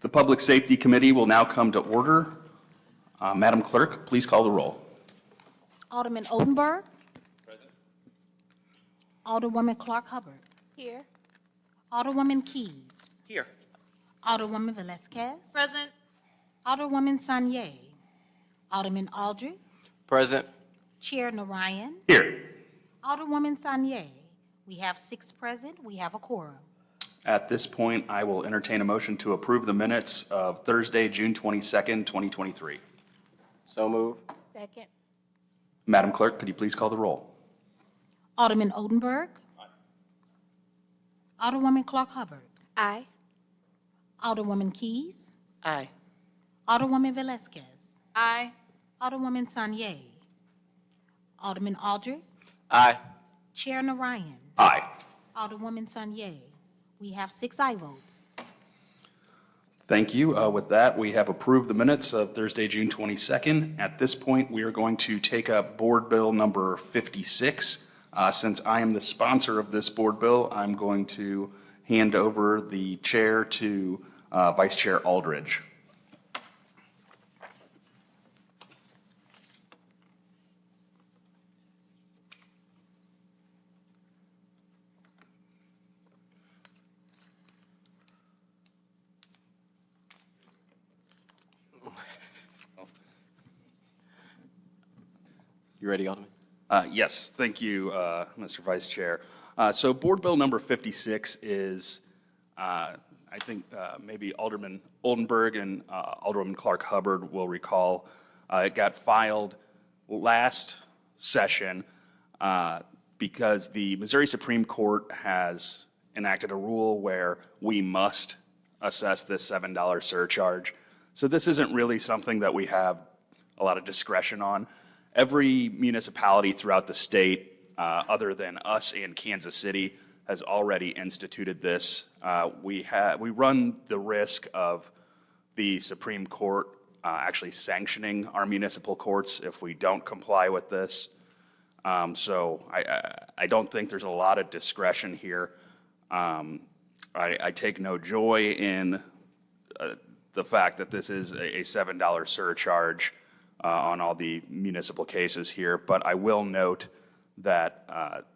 The Public Safety Committee will now come to order. Madam Clerk, please call the roll. Alderman Oldenburg. Present. Alderwoman Clark Hubbard. Here. Alderwoman Keys. Here. Alderwoman Velazquez. Present. Alderwoman Sanye. Alderman Aldridge. Present. Chair Narayan. Here. Alderwoman Sanye. We have 6 present. We have a quorum. At this point, I will entertain a motion to approve the minutes of Thursday, June 22nd, 2023. So move. Second. Madam Clerk, could you please call the roll? Alderman Oldenburg. Alderwoman Clark Hubbard. Aye. Alderwoman Keys. Aye. Alderwoman Velazquez. Aye. Alderwoman Sanye. Alderman Aldridge. Aye. Chair Narayan. Aye. Alderwoman Sanye. We have 6 aye votes. Thank you. With that, we have approved the minutes of Thursday, June 22nd. At this point, we are going to take up Board Bill number 56. Since I am the sponsor of this board bill, I'm going to hand over the chair to Vice Chair Aldridge. You ready, Alderman? Yes, thank you, Mr. Vice Chair. So Board Bill number 56 is, I think maybe Alderman Oldenburg and Alderwoman Clark Hubbard will recall, it got filed last session because the Missouri Supreme Court has enacted a rule where we must assess this $7 surcharge. So this isn't really something that we have a lot of discretion on. Every municipality throughout the state, other than us and Kansas City, has already instituted this. We run the risk of the Supreme Court actually sanctioning our municipal courts if we don't comply with this. So I don't think there's a lot of discretion here. I take no joy in the fact that this is a $7 surcharge on all the municipal cases here, but I will note that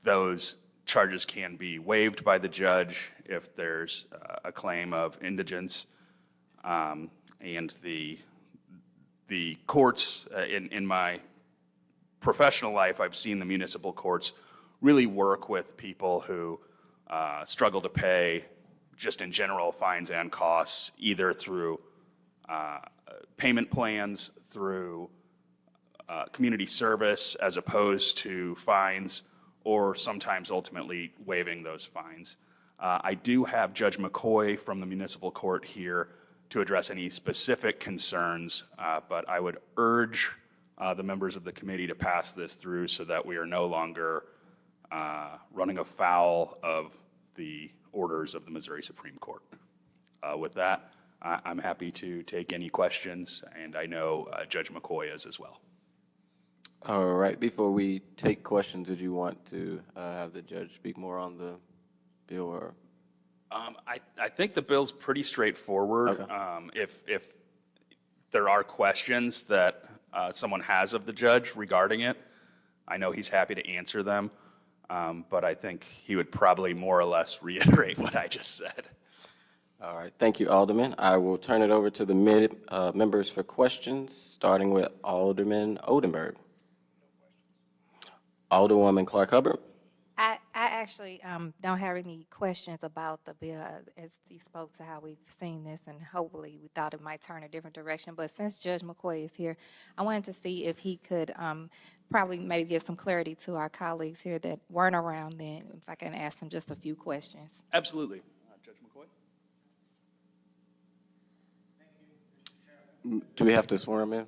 those charges can be waived by the judge if there's a claim of indigence, and the courts in my professional life, I've seen the municipal courts really work with people who struggle to pay just in general fines and costs, either through payment plans, through community service as opposed to fines, or sometimes ultimately waiving those fines. I do have Judge McCoy from the municipal court here to address any specific concerns, but I would urge the members of the committee to pass this through so that we are no longer running afoul of the orders of the Missouri Supreme Court. With that, I'm happy to take any questions, and I know Judge McCoy is as well. All right. Before we take questions, did you want to have the judge speak more on the bill? Or? I think the bill's pretty straightforward. Okay. If there are questions that someone has of the judge regarding it, I know he's happy to answer them, but I think he would probably more or less reiterate what I just said. All right. Thank you, Alderman. I will turn it over to the members for questions, starting with Alderman Oldenburg. Alderwoman Clark Hubbard. I actually don't have any questions about the bill as you spoke to how we've seen this, and hopefully we thought it might turn a different direction. But since Judge McCoy is here, I wanted to see if he could probably maybe give some clarity to our colleagues here that weren't around then, if I can ask them just a few questions. Absolutely. Judge McCoy? Do we have to swear him in?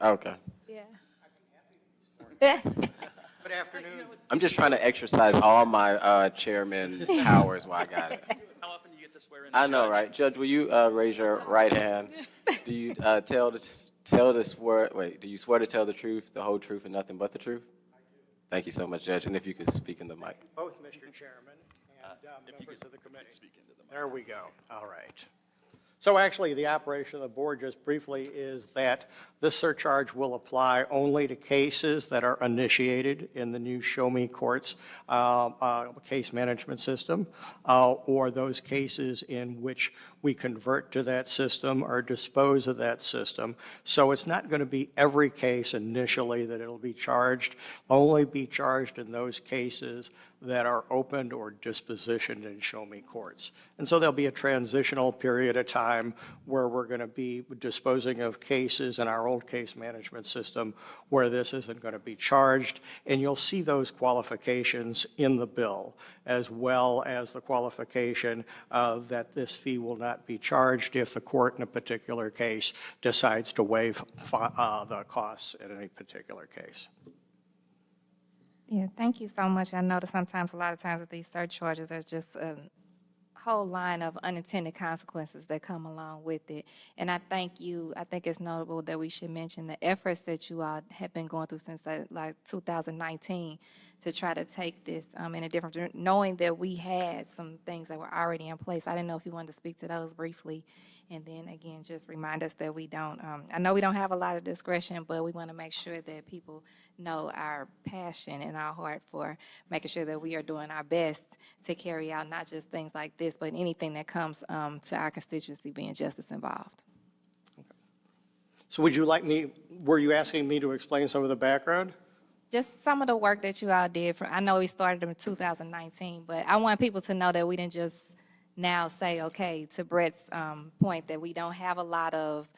Okay. Yeah. Good afternoon. I'm just trying to exercise all my chairman powers while I got it. How often do you get to swear in the I know, judge? right? Judge, will you raise your right hand? Do you do you swear to tell the truth, the whole truth, and nothing but the truth? Thank you so much, Judge. And if you could speak in the mic. Both, Mr. Chairman. Members of the committee. There we go. All right. So actually, the operation of the board, just briefly, is that this surcharge will apply only to cases that are initiated in the new Show Me Courts case management system, or those cases in which we convert to that system or dispose of that system. So it's not going to be every case initially that it'll be charged, only be charged in those cases that are opened or dispositioned in Show Me Courts. And so there'll be a transitional period of time where we're going to be disposing of cases in our old case management system where this isn't going to be charged. And you'll see those qualifications in the bill, as well as the qualification that this fee will not be charged if the court in a particular case decides to waive the costs in any particular case. Yeah, thank you so much. I know that sometimes, a lot of times with these surcharges, there's just a whole line of unintended consequences that come along with it. And I thank you. I think it's notable that we should mention the efforts that you all have been going through since like 2019 to try to take this in a different, knowing that we had some things that were already in place. I didn't know if you wanted to speak to those briefly. And then again, just remind us that we don't, I know we don't have a lot of discretion, but we want to make sure that people know our passion and our heart for making sure that we are doing our best to carry out not just things like this, but anything that comes to our constituency being justice involved. So would you like me, were you asking me to explain some of the background? Just some of the work that you all did. I know we started in 2019, but I want people to know that we didn't just now say, okay, to Brett's point, that we don't have a lot of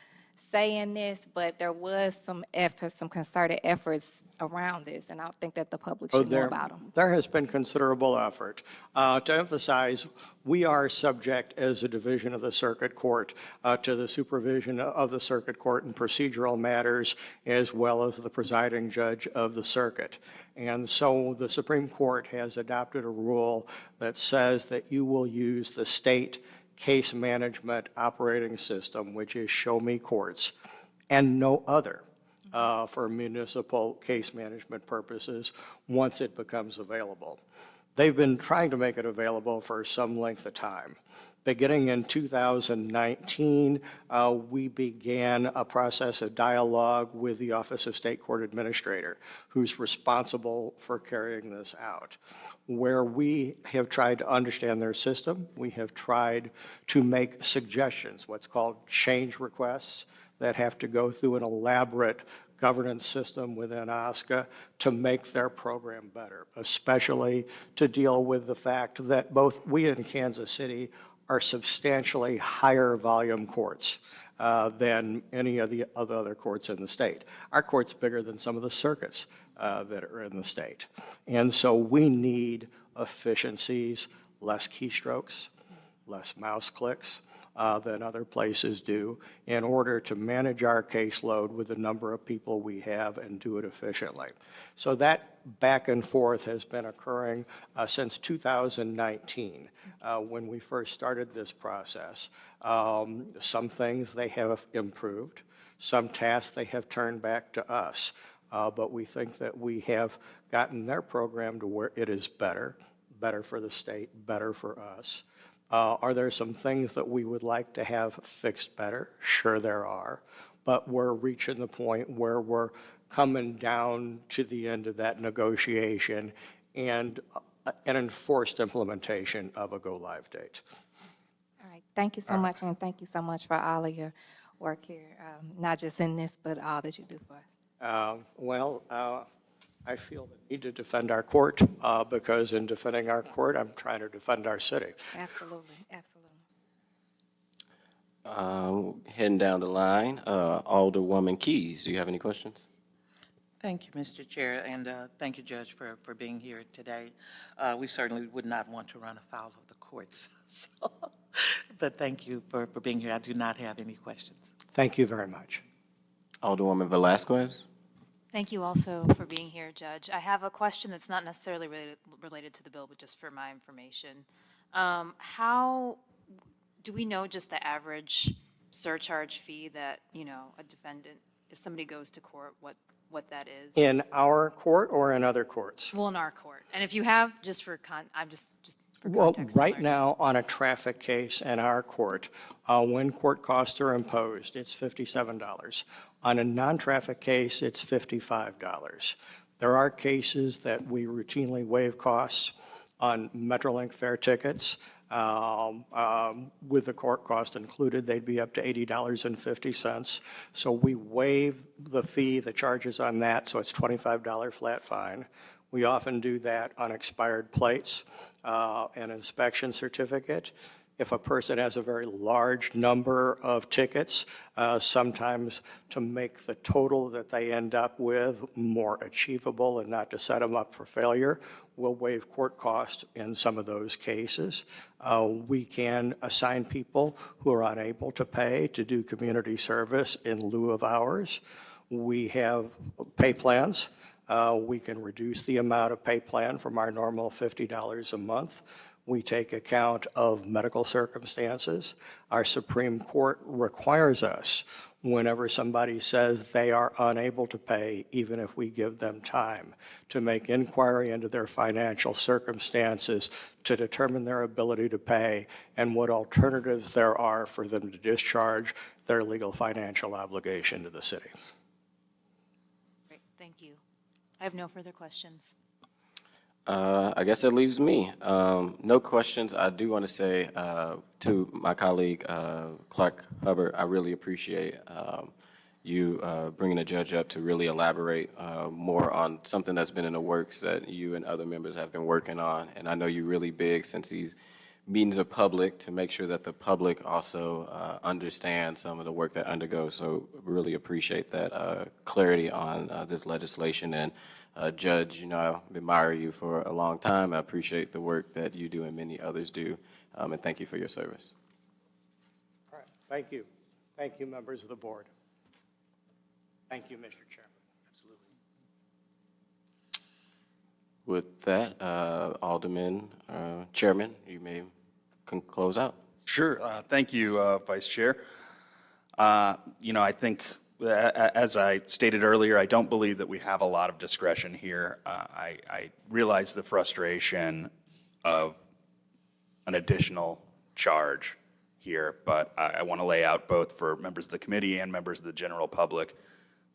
say in this, but there was some efforts, some concerted efforts around this, and I think that the public should know about them. There has been considerable effort. To emphasize, we are subject as a division of the circuit court to the supervision of the circuit court in procedural matters, as well as the presiding judge of the circuit. And so the Supreme Court has adopted a rule that says that you will use the state case management operating system, which is Show Me Courts, and no other for municipal case management purposes once it becomes available. They've been trying to make it available for some length of time. Beginning in 2019, we began a process of dialogue with the Office of State Court Administrator, who's responsible for carrying this out, where we have tried to understand their system. We have tried to make suggestions, what's called change requests, that have to go through an elaborate governance system within OSCA to make their program better, especially to deal with the fact that both we in Kansas City are substantially higher volume courts than any of the other courts in the state. Our court's bigger than some of the circuits that are in the state. And so we need efficiencies, less keystrokes, less mouse clicks than other places do in order to manage our caseload with the number of people we have and do it efficiently. So that back and forth has been occurring since 2019 when we first started this process. Some things they have improved, some tasks they have turned back to us, but we think that we have gotten their program to where it is better for the state, better for us. Are there some things that we would like to have fixed better? Sure there are, but we're reaching the point where we're coming down to the end of that negotiation and an enforced implementation of a go-live date. All right, thank you so much, and thank you so much for all of your work here, not just in this, but all that you do for us. I feel the need to defend our court because in defending our court, I'm trying to defend our city. Absolutely, absolutely. Heading down the line, Alderwoman Keys, do you have any questions? Thank you, Mr. Chair, and thank you, Judge, for being here today. We certainly would not want to run afoul of the courts, but thank you for being here. I do not have any questions. Thank you very much. Alderwoman Velasquez? Thank you also for being here, Judge. I have a question that's not necessarily related to the bill, but just for my information. How do we know just the average surcharge fee that, a defendant, if somebody goes to court, what that is? In our court or in other courts? Well, in our court. And if you have, just for I'm just for Well, context and right learning. now, on a traffic case in our court, when court costs are imposed, it's $57. On a non-traffic case, it's $55. There are cases that we routinely waive costs on Metrolink fare tickets. With the court cost included, they'd be up to $80.50. So we waive the fee, the charges on that, so it's $25 flat fine. We often do that on expired plates, an inspection certificate. If a person has a very large number of tickets, sometimes to make the total that they end up with more achievable and not to set them up for failure, we'll waive court costs in some of those cases. We can assign people who are unable to pay to do community service in lieu of hours. We have pay plans. We can reduce the amount of pay plan from our normal $50 a month. We take account of medical circumstances. Our Supreme Court requires us, whenever somebody says they are unable to pay, even if we give them time, to make inquiry into their financial circumstances to determine their ability to pay and what alternatives there are for them to discharge their legal financial obligation to the city. Great, thank you. I have no further questions. I guess that leaves me. No questions. I do want to say to my colleague, Clark Hubbard, I really appreciate you bringing the judge up to really elaborate more on something that's been in the works that you and other members have been working on. And I know you're really big, since these meetings are public, to make sure that the public also understands some of the work that undergoes. So really appreciate that clarity on this legislation. And Judge, you know, I admire you for a long time. I appreciate the work that you do and many others do. And thank you for your service. All right, thank you. Thank you, members of the board. Thank you, Mr. Chairman. Absolutely. With that, Alderman, Chairman, you may close out. Sure. Thank you, Vice Chair. You know, I think, as I stated earlier, I don't believe that we have a lot of discretion here. I realize the frustration of an additional charge here, but I want to lay out, both for members of the committee and members of the general public,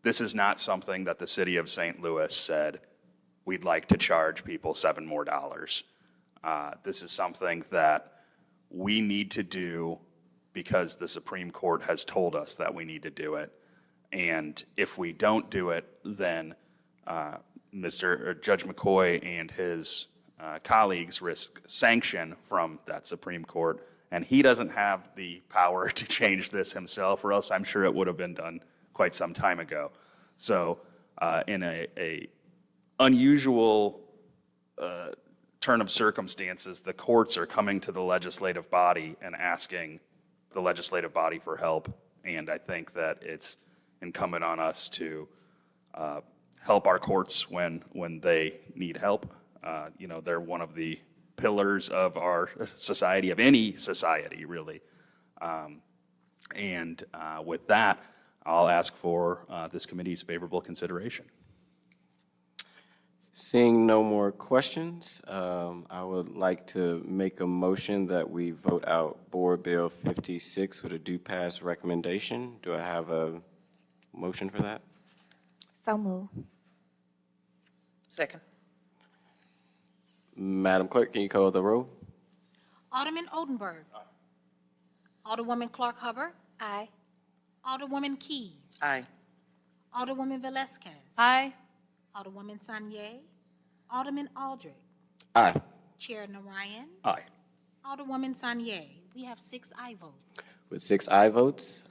this is not something that the city of St. Louis said, we'd like to charge people $7 more. This is something that we need to do because the Supreme Court has told us that we need to do it. And if we don't do it, then Judge McCoy and his colleagues risk sanction from that Supreme Court. And he doesn't have the power to change this himself, or else I'm sure it would have been done quite some time ago. So in a unusual turn of circumstances, the courts are coming to the legislative body and asking the legislative body for help. And I think that it's incumbent on us to help our courts when they need help. You know, they're one of the pillars of our society, of any society, really. And with that, I'll ask for this committee's favorable consideration. Seeing no more questions, I would like to make a motion that we vote out Board Bill 56 with a do pass recommendation. Do I have a motion for that? So move. Second. Madam Clerk, can you call the roll? Alderman Oldenburg. Alderwoman Clark Hubbard. Aye. Alderwoman Keys. Aye. Alderwoman Velazquez. Aye. Alderwoman Sanye. Alderman Aldrich. Aye. Chair Narayan. Aye. Alderwoman Sanye. We have 6 aye votes. With 6 aye votes,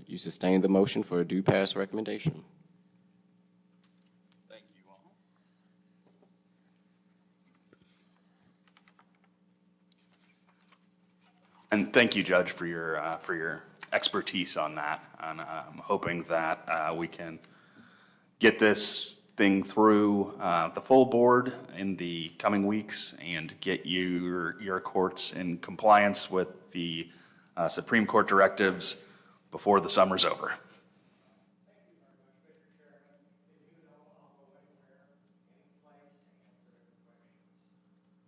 you sustain the motion for a do pass recommendation. Thank you all. And thank you, Judge, for your expertise on that. And I'm hoping that we can get this thing through the full board in the coming weeks and get your courts in compliance with the Supreme Court directives before the summer's over.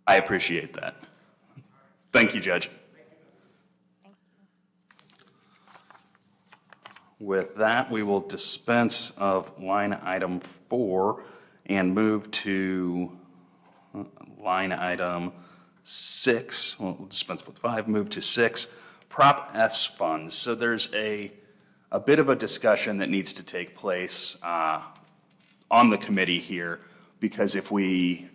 I appreciate that. Thank you, Judge. With that, we will dispense of line item 4 and move to line item 6. Well, we'll dispense with 5, move to 6, Prop S funds. So there's a bit of a discussion that needs to take place on the committee here, because if we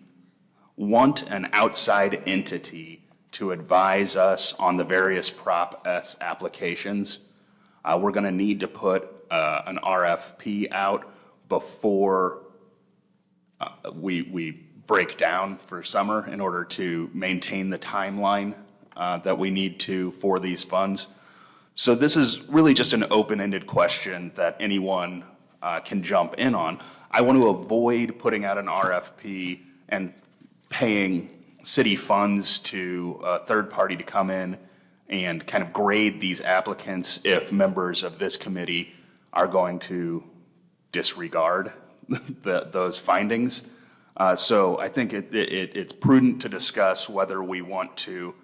want an outside entity to advise us on the various Prop S applications, we're going to need to put an RFP out before we break down for summer in order to maintain the timeline that we need to for these funds. So this is really just an open-ended question that anyone can jump in on. I want to avoid putting out an RFP and paying city funds to a third party to come in and kind of grade these applicants if members of this committee are going to disregard those findings. So I think it's prudent to discuss whether we want to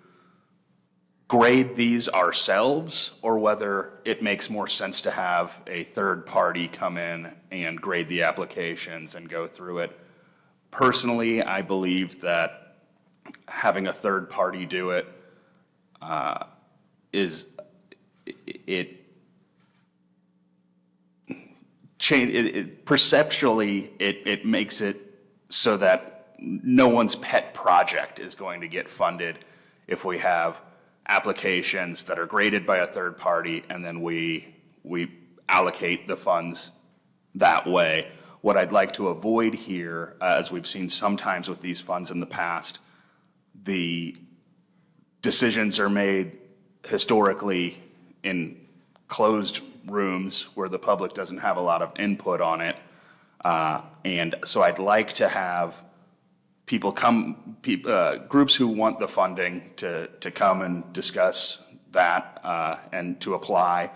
grade these ourselves or whether it makes more sense to have a third party come in and grade the applications and go through it. Personally, I believe that having a third party do it perceptually, it makes it so that no one's pet project is going to get funded if we have applications that are graded by a third party and then we allocate the funds that way. What I'd like to avoid here, as we've seen sometimes with these funds in the past, the decisions are made historically in closed rooms where the public doesn't have a lot of input on it. And so I'd like to have people groups who want the funding to come and discuss that and to apply,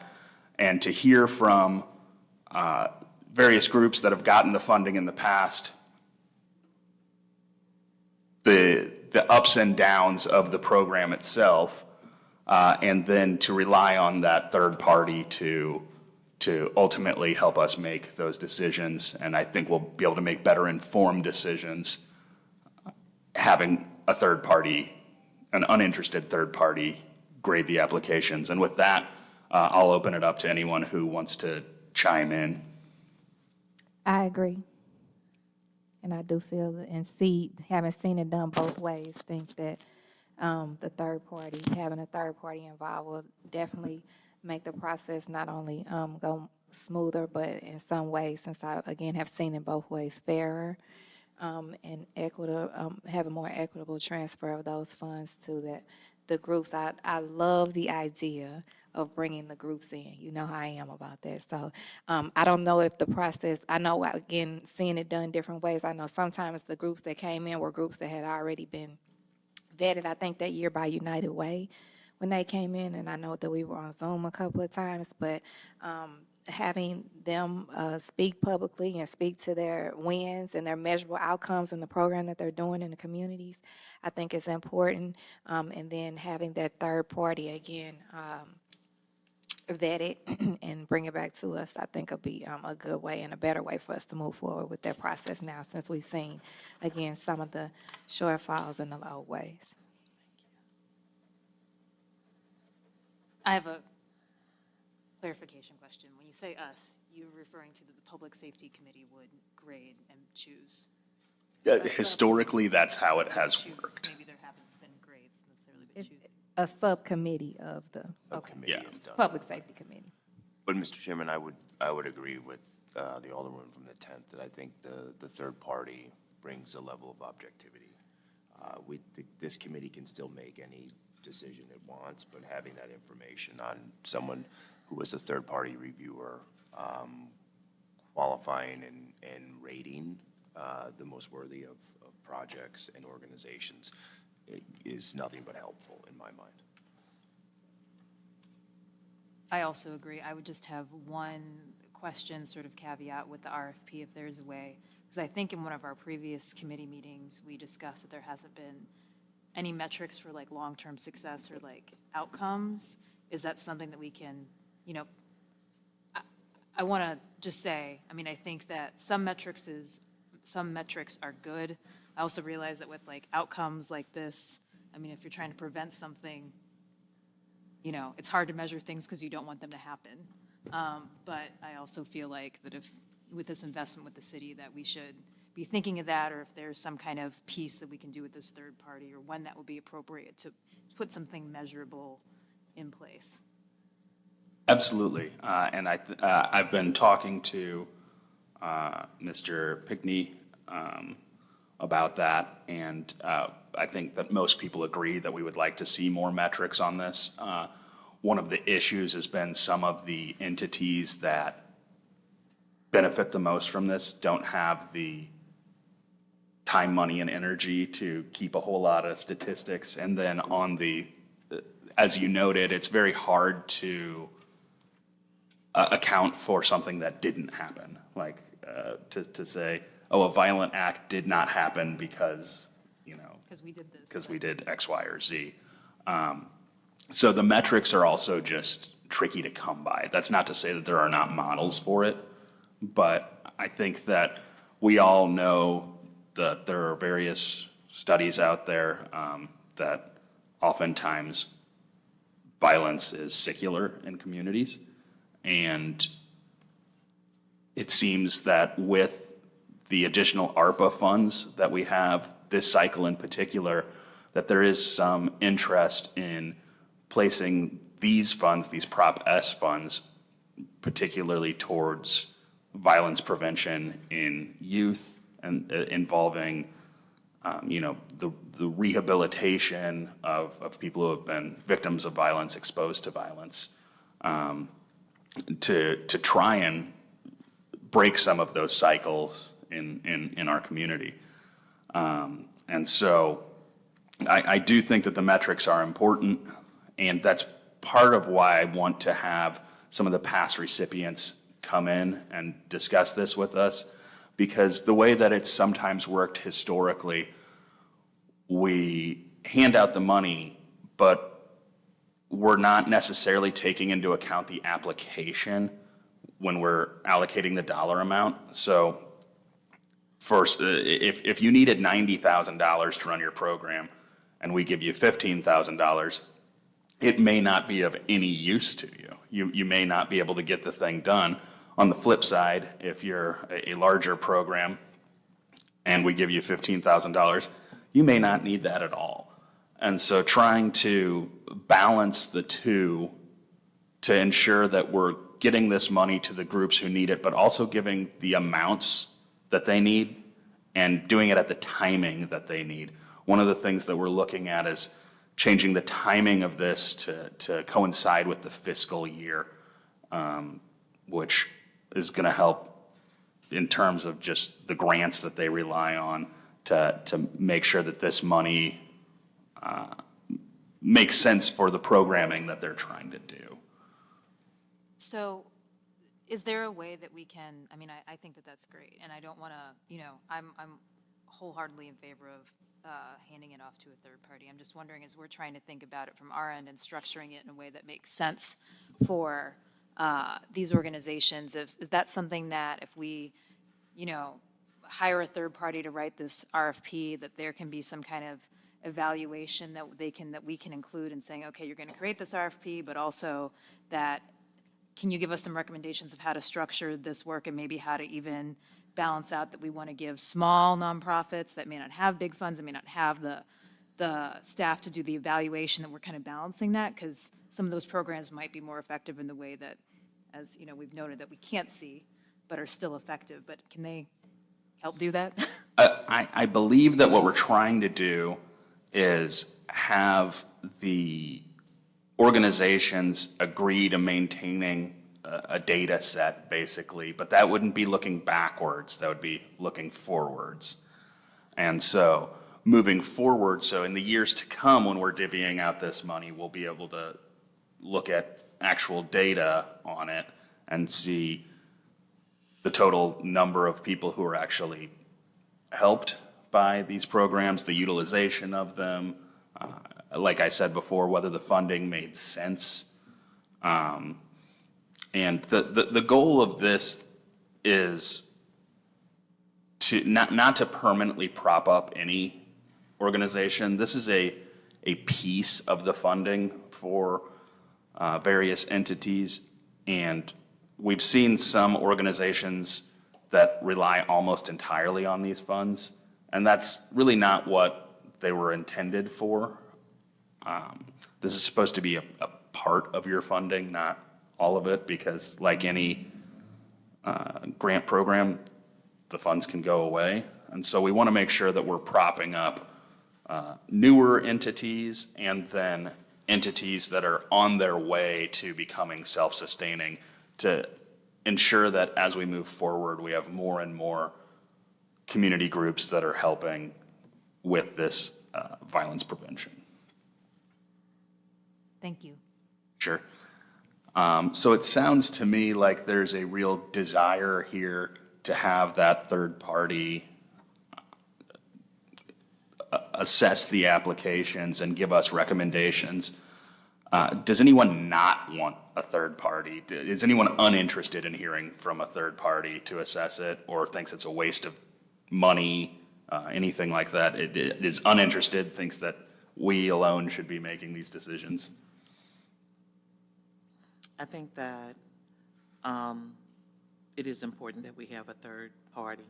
and to hear from various groups that have gotten the funding in the past, the ups and downs of the program itself, and then to rely on that third party to ultimately help us make those decisions. And I think we'll be able to make better informed decisions having a third party, an uninterested third party, grade the applications. And with that, I'll open it up to anyone who wants to chime in. I agree. And I do feel and see, having seen it done both ways, think that the third party, having a third party involved will definitely make the process not only go smoother, but in some ways, since I, again, have seen it both ways, fairer and equitable, have a more equitable transfer of those funds to the groups. I love the idea of bringing the groups in. You know how I am about that. So I don't know if the process, I know, again, seeing it done different ways, I know sometimes the groups that came in were groups that had already been vetted, I think, that year by United Way when they came in, and I know that we were on Zoom a couple of times, but having them speak publicly and speak to their wins and their measurable outcomes in the program that they're doing in the communities, I think is important. And then having that third party, again, vet it and bring it back to us, I think will be a good way and a better way for us to move forward with that process now, since we've seen, again, some of the shortfalls in the old ways. I have a clarification question. When you say us, you're referring to the Public Safety Committee would grade and choose? Historically, that's how it has Choose. worked. Maybe there haven't been grades necessarily, but It's choosing. a subcommittee of the Subcommittee Yeah. is done. Public Safety Committee. But, Mr. Chairman, I would agree with the Alderman from the 10th that I think the third party brings a level of objectivity. This committee can still make any decision it wants, but having that information on someone who was a third-party reviewer, qualifying and rating the most worthy of projects and organizations is nothing but helpful in my mind. I also agree. I would just have one question, sort of caveat with the RFP, if there's a way. Because I think in one of our previous committee meetings, we discussed that there hasn't been any metrics for like long-term success or like outcomes? Is that something that we can, you know, I want to just say, I mean, I think that some metrics are good. I also realize that with like outcomes like this, I mean, if you're trying to prevent something, you know, it's hard to measure things because you don't want them to happen. But I also feel like that if, with this investment with the city, that we should be thinking of that, or if there's some kind of piece that we can do with this third party, or when that would be appropriate to put something measurable in place. Absolutely. And I've been talking to Mr. Pickney about that, and I think that most people agree that we would like to see more metrics on this. One of the issues has been some of the entities that benefit the most from this don't have the time, money, and energy to keep a whole lot of statistics. And then on the, as you noted, it's very hard to account for something that didn't happen. Like to say, oh, a violent act did not happen because, you know, Because we did this. because we did X, Y, or Z. So the metrics are also just tricky to come by. That's not to say that there are not models for it, but I think that we all know that there are various studies out there that oftentimes violence is secular in communities. And it seems that with the additional ARPA funds that we have this cycle in particular, that there is some interest in placing these funds, these Prop S funds, particularly towards violence prevention in youth and involving, you know, the rehabilitation of people who have been victims of violence, exposed to violence, to try and break some of those cycles in our community. And so I do think that the metrics are important, and that's part of why I want to have some of the past recipients come in and discuss this with us, because the way that it's sometimes worked historically, we hand out the money, but we're not necessarily taking into account the application when we're allocating the dollar amount. So first, if you needed $90,000 to run your program and we give you $15,000, it may not be of any use to you. You may not be able to get the thing done. On the flip side, if you're a larger program and we give you $15,000, you may not need that at all. And so trying to balance the two to ensure that we're getting this money to the groups who need it, but also giving the amounts that they need and doing it at the timing that they need. One of the things that we're looking at is changing the timing of this to coincide with the fiscal year, which is going to help in terms of just the grants that they rely on to make sure that this money makes sense for the programming that they're trying to do. So is there a way that we can, I mean, I think that that's great, and I don't want to, you know, I'm wholeheartedly in favor of handing it off to a third party. I'm just wondering, as we're trying to think about it from our end and structuring it in a way that makes sense for these organizations, is that something that if we, you know, hire a third party to write this RFP, that there can be some kind of evaluation that we can include in saying, okay, you're going to create this RFP, but also that, can you give us some recommendations of how to structure this work and maybe how to even balance out that we want to give small nonprofits that may not have big funds and may not have the staff to do the evaluation, that we're kind of balancing that, because some of those programs might be more effective in the way that, as you know, we've noted, that we can't see but are still effective. But can they help do that? I believe that what we're trying to do is have the organizations agree to maintaining a data set, basically, but that wouldn't be looking backwards, that would be looking forwards. And so moving forward, so in the years to come when we're divvying out this money, we'll be able to look at actual data on it and see the total number of people who are actually helped by these programs, the utilization of them, like I said before, whether the funding made sense. And the goal of this is to not to permanently prop up any organization. This is a piece of the funding for various entities, and we've seen some organizations that rely almost entirely on these funds, and that's really not what they were intended for. This is supposed to be a part of your funding, not all of it, because like any grant program, the funds can go away. And so we want to make sure that we're propping up newer entities and then entities that are on their way to becoming self-sustaining to ensure that as we move forward, we have more and more community groups that are helping with this violence prevention. Thank you. Sure. So it sounds to me like there's a real desire here to have that third party assess the applications and give us recommendations. Does anyone not want a third party? Is anyone uninterested in hearing from a third party to assess it, or thinks it's a waste of money, anything like that? It is uninterested, thinks that we alone should be making these decisions? I think that it is important that we have a third party.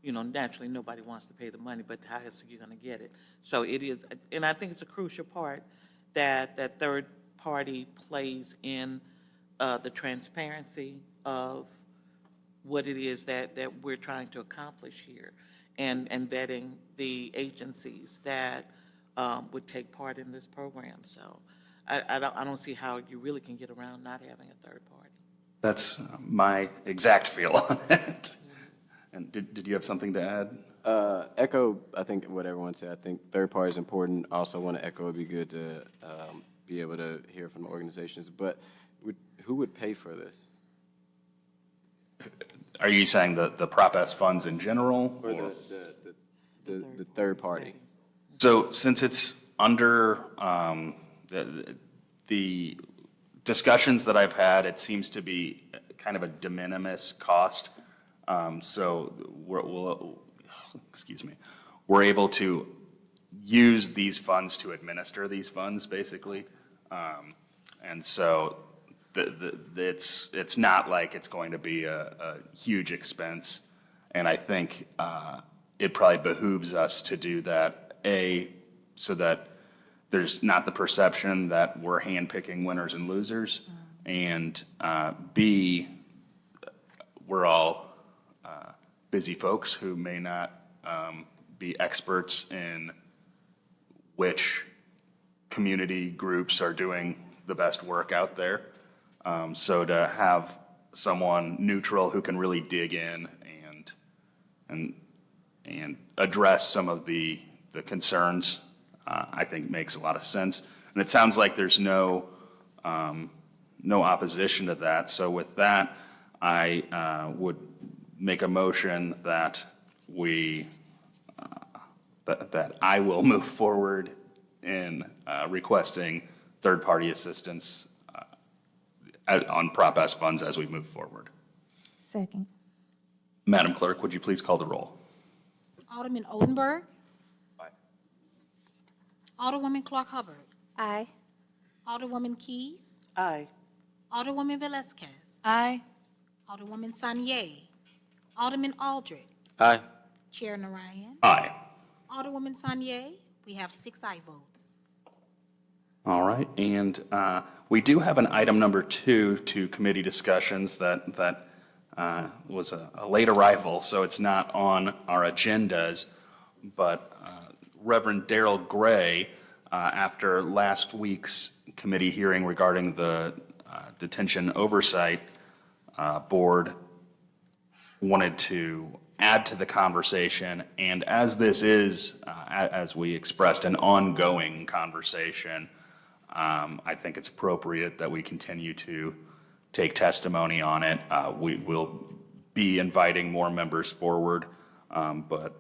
You know, naturally, nobody wants to pay the money, but how else are you going to get it? So it is, and I think it's a crucial part that that third party plays in the transparency of what it is that we're trying to accomplish here, and vetting the agencies that would take part in this program. So I don't see how you really can get around not having a third party. That's my exact feel on it. And did you have something to add? Echo, I think what everyone said. I think third party is important. Also want to echo it'd be good to be able to hear from the organizations. But who would pay for this? Are you saying the Prop S funds in general? Or the third party? So since it's under the discussions that I've had, it seems to be kind of a de minimis cost. So we're able to use these funds to administer these funds, basically. And so it's not like it's going to be a huge expense. And I think it probably behooves us to do that, A, so that there's not the perception that we're handpicking winners and losers, and B, we're all busy folks who may not be experts in which community groups are doing the best work out there. So to have someone neutral who can really dig in and address some of the concerns, I think makes a lot of sense. And it sounds like there's no opposition to that. So with that, I would make a motion that that I will move forward in requesting third-party assistance on Prop S funds as we move forward. Second. Madam Clerk, would you please call the roll? Alderman Oldenburg. Aye. Alderwoman Clark Hubbard. Aye. Alderwoman Keys. Aye. Alderwoman Velazquez. Aye. Alderwoman Sanier. Alderman Aldred. Aye. Chair Narayan. Aye. Alderwoman Sanier. We have 6 aye votes. All right, and we do have an item number 2 to committee discussions that was a late arrival, so it's not on our agendas, but Reverend Darrell Gray, after last week's committee hearing regarding the Detention Oversight Board, wanted to add to the conversation, and as this is, as we expressed, an ongoing conversation, I think it's appropriate that we continue to take testimony on it. We will be inviting more members forward, but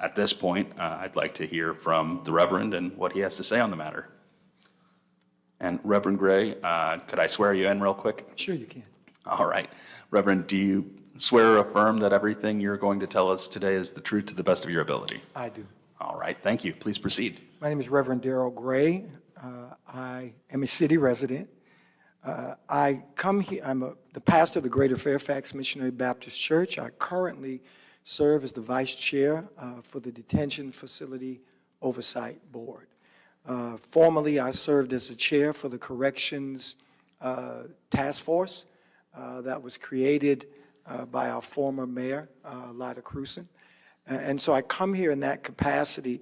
At this point, I'd like to hear from the Reverend and what he has to say on the matter. And Reverend Gray, could I swear you in real quick? Sure you can. All right. Reverend, do you swear or affirm that everything you're going to tell us today is the truth to the best of your ability? I do. All right. Thank you. Please proceed. My name is Reverend Darrell Gray. I am a city resident. I come here, I'm the pastor of the Greater Fairfax Missionary Baptist Church. I currently serve as the vice chair for the Detention Facility Oversight Board. Formerly, I served as the chair for the Corrections Task Force that was created by our former mayor, Lyda Crewson. And so I come here in that capacity.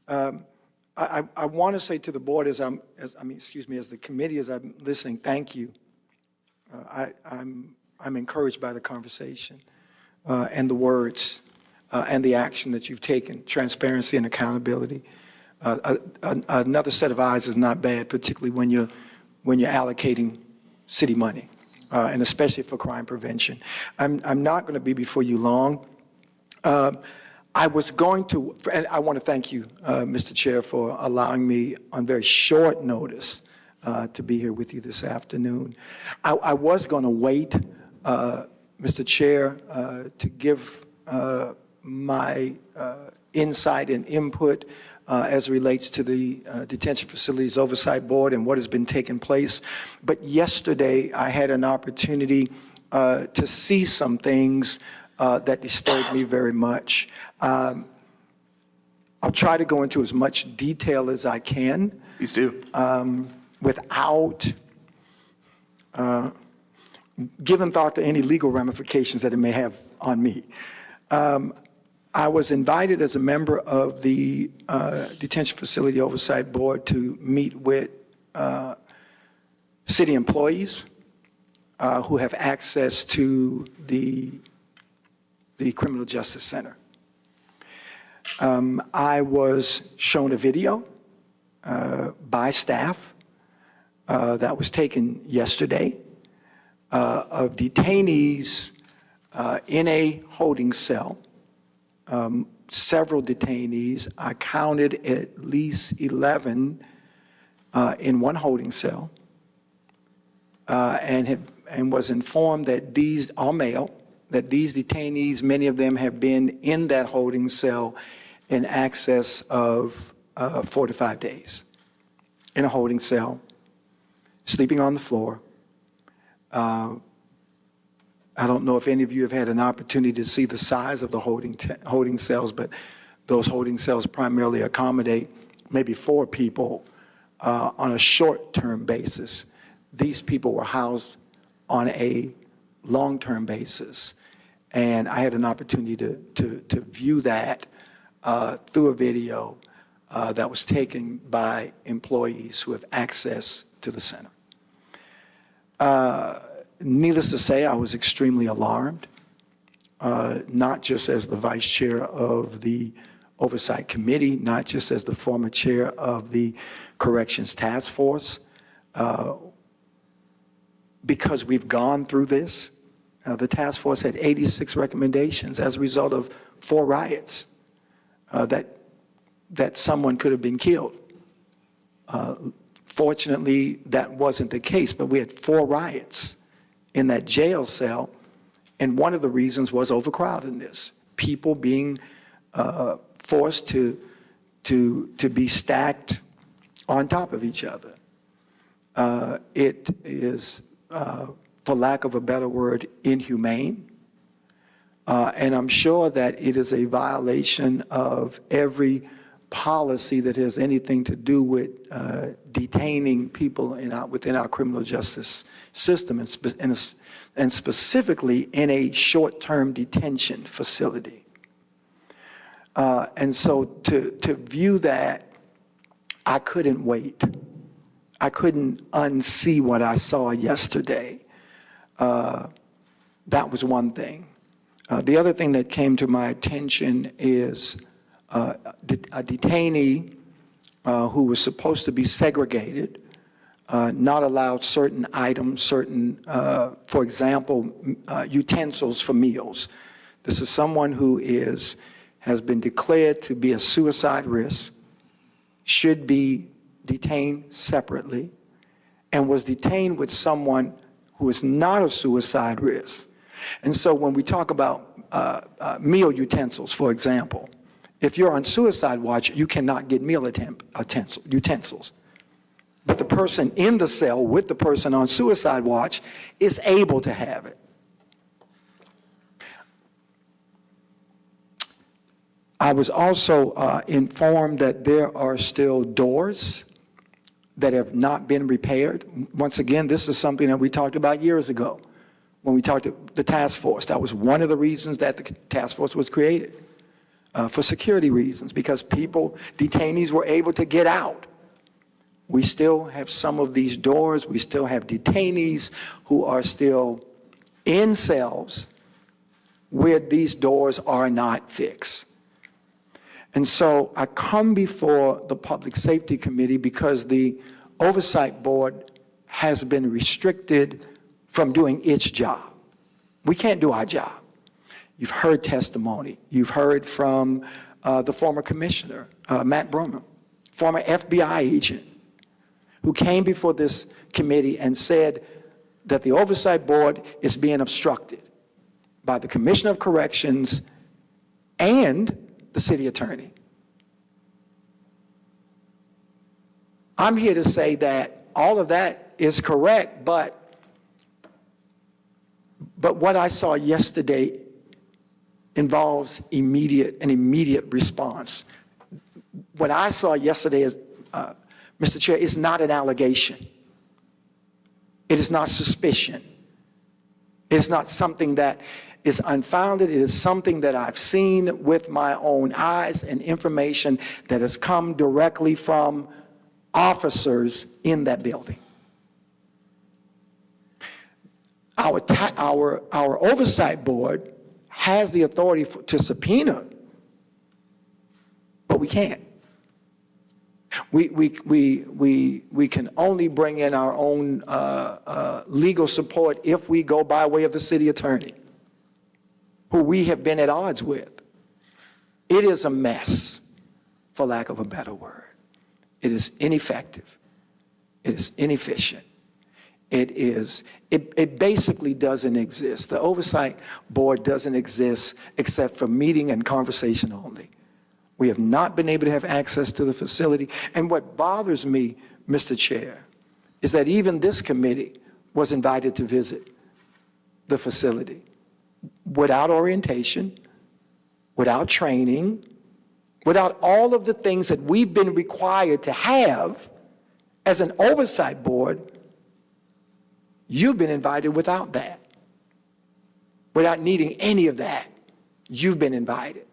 I want to say to the board as the committee, as I'm listening, thank you. I'm encouraged by the conversation and the words and the action that you've taken, transparency and accountability. Another set of eyes is not bad, particularly when you're allocating city money, and especially for crime prevention. I'm not going to be before you long. I was going to, and I want to thank you, Mr. Chair, for allowing me on very short notice to be here with you this afternoon. I was going to wait, Mr. Chair, to give my insight and input as it relates to the Detention Facilities Oversight Board and what has been taking place. But yesterday, I had an opportunity to see some things that disturbed me very much. I'll try to go into as much detail as I can. Please do. Without giving thought to any legal ramifications that it may have on me. I was invited as a member of the Detention Facility Oversight Board to meet with city employees who have access to the Criminal Justice Center. I was shown a video by staff that was taken yesterday of detainees in a holding cell. Several detainees, I counted at least 11 in one holding cell, and was informed that these are male, that these detainees, many of them have been in that holding cell in excess of 4 to 5 days, in a holding cell, sleeping on the floor. I don't know if any of you have had an opportunity to see the size of the holding cells, but those holding cells primarily accommodate maybe 4 people on a short-term basis. These people were housed on a long-term basis, and I had an opportunity to view that through a video that was taken by employees who have access to the center. Needless to say, I was extremely alarmed, not just as the vice chair of the Oversight Committee, not just as the former chair of the Corrections Task Force, because we've gone through this. The task force had 86 recommendations as a result of 4 riots that someone could have been killed. Fortunately, that wasn't the case, but we had 4 riots in that jail cell, and one of the reasons was overcrowdedness, people being forced to be stacked on top of each other. It is, for lack of a better word, inhumane, and I'm sure that it is a violation of every policy that has anything to do with detaining people within our criminal justice system, and specifically in a short-term detention facility. And so to view that, I couldn't wait. I couldn't unsee what I saw yesterday. That was one thing. The other thing that came to my attention is a detainee who was supposed to be segregated, not allowed certain items, for example, utensils for meals. This is someone who has been declared to be a suicide risk should be detained separately and was detained with someone who is not a suicide risk. And so when we talk about meal utensils, for example, if you're on suicide watch, you cannot get meal utensils. But the person in the cell with the person on suicide watch is able to have it. I was also informed that there are still doors that have not been repaired. Once again, this is something that we talked about years ago when we talked to the task force. That was one of the reasons that the task force was created, for security reasons, because detainees were able to get out. We still have some of these doors. We still have detainees who are still in cells where these doors are not fixed. And so I come before the Public Safety Committee because the Oversight Board has been restricted from doing its job. We can't do our job. You've heard testimony. You've heard from the former commissioner, Matt Brummer, former FBI agent, who came before this committee and said that the Oversight Board is being obstructed by the Commissioner of Corrections and the city attorney. I'm here to say that all of that is correct, but what I saw yesterday involves an immediate response. What I saw yesterday is, Mr. Chair, is not an allegation. It is not suspicion. It is not something that is unfounded. It is something that I've seen with my own eyes and information that has come directly from officers in that building. Our Oversight Board has the authority to subpoena, but we can't. We can only bring in our own legal support if we go by way of the city attorney, who we have been at odds with. It is a mess, for lack of a better word. It is ineffective. It is inefficient. It basically doesn't exist. The Oversight Board doesn't exist except for meeting and conversation only. We have not been able to have access to the facility. And what bothers me, Mr. Chair, is that even this committee was invited to visit the facility without orientation, without training, without all of the things that we've been required to have as an Oversight Board. You've been invited without that, without needing any of that. You've been invited.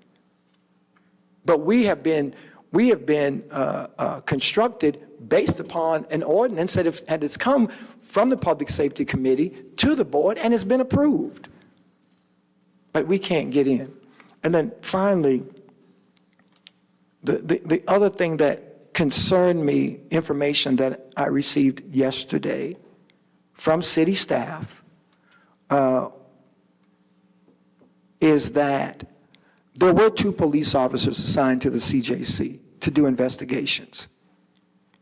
But we have been constructed based upon an ordinance that has come from the Public Safety Committee to the board and has been approved. But we can't get in. And then finally, the other thing that concerned me, information that I received yesterday from city staff, is that there were 2 police officers assigned to the CJC to do investigations.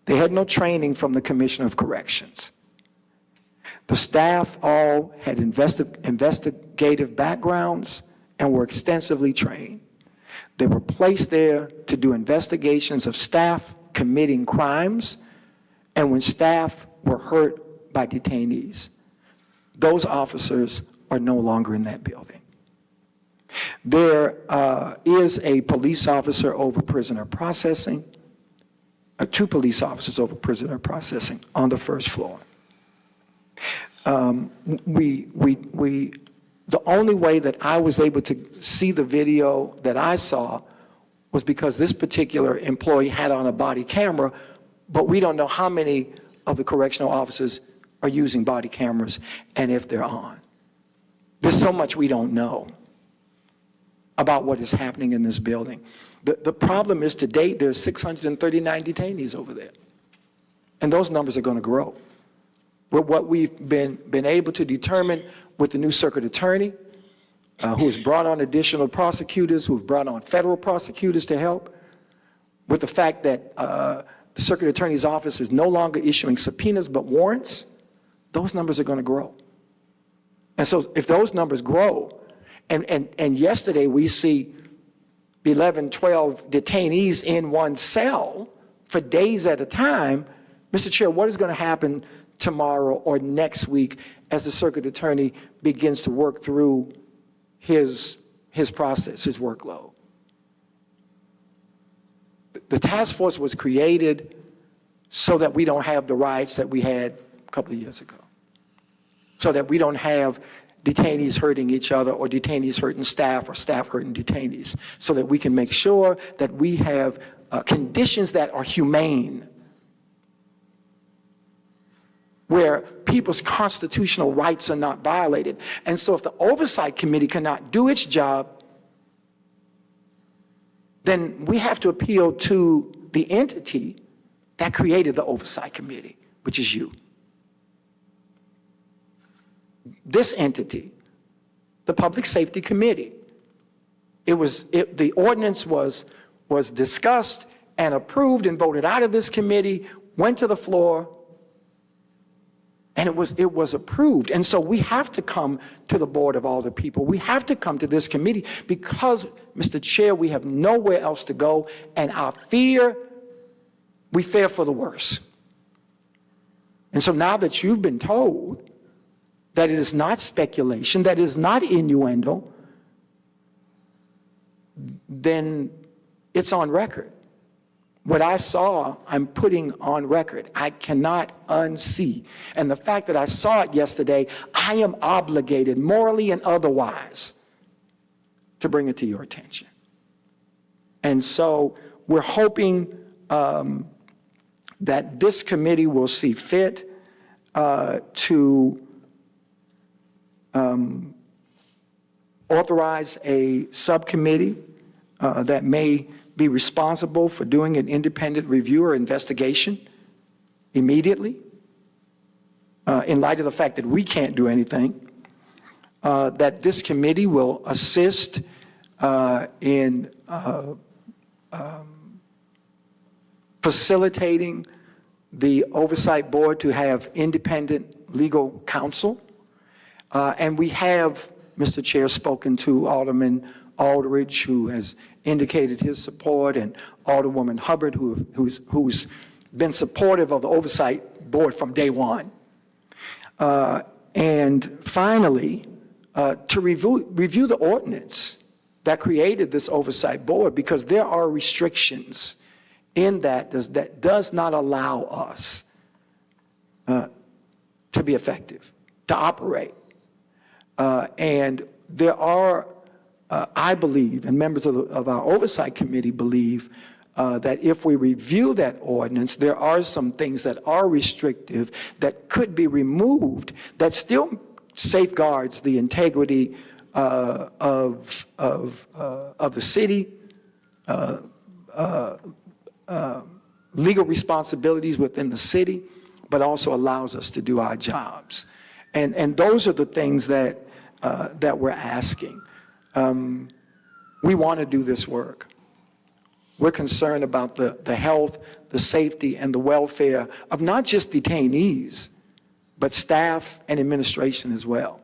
They had no training from the Commissioner of Corrections. The staff all had investigative backgrounds and were extensively trained. They were placed there to do investigations of staff committing crimes and when staff were hurt by detainees. Those officers are no longer in that building. There is a police officer over prisoner processing, 2 police officers over prisoner processing on the first floor. The only way that I was able to see the video that I saw was because this particular employee had on a body camera, but we don't know how many of the correctional officers are using body cameras and if they're on. There's so much we don't know about what is happening in this building. The problem is, to date, there's 639 detainees over there. And those numbers are going to grow. What we've been able to determine with the new circuit attorney, who has brought on additional prosecutors, who have brought on federal prosecutors to help, with the fact that the Circuit Attorney's Office is no longer issuing subpoenas but warrants, those numbers are going to grow. And so if those numbers grow, and yesterday we see 11, 12 detainees in one cell for days at a time, Mr. Chair, what is going to happen tomorrow or next week as the Circuit Attorney begins to work through his process, his workload? The task force was created so that we don't have the riots that we had a couple of years ago, so that we don't have detainees hurting each other or detainees hurting staff or staff hurting detainees, so that we can make sure that we have conditions that are humane, where people's constitutional rights are not violated. And so if the Oversight Committee cannot do its job, then we have to appeal to the entity that created the Oversight Committee, which is you. This entity, the Public Safety Committee, the ordinance was discussed and approved and voted out of this committee, went to the floor, and it was approved. And so we have to come to the Board of Alder People. We have to come to this committee because, Mr. Chair, we have nowhere else to go, and we fear for the worst. And so now that you've been told that it is not speculation, that it is not innuendo, then it's on record. What I saw, I'm putting on record. I cannot unsee. And the fact that I saw it yesterday, I am obligated, morally and otherwise, to bring it to your attention. And so we're hoping that this committee will see fit to authorize a subcommittee that may be responsible for doing an independent review or investigation immediately, in light of the fact that we can't do anything, that this committee will assist in facilitating the Oversight Board to have independent legal counsel. And we have, Mr. Chair, spoken to Alderman Aldridge, who has indicated his support, and Alderwoman Hubbard, who's been supportive of the Oversight Board from day one. And finally, to review the ordinance that created this Oversight Board, because there are restrictions in that does not allow us to be effective, to operate. And there are, I believe, and members of our Oversight Committee believe, that if we review that ordinance, there are some things that are restrictive that could be removed that still safeguards the integrity of the city, legal responsibilities within the city, but also allows us to do our jobs. And those are the things that we're asking. We want to do this work. We're concerned about the health, the safety, and the welfare of not just detainees, but staff and administration as well.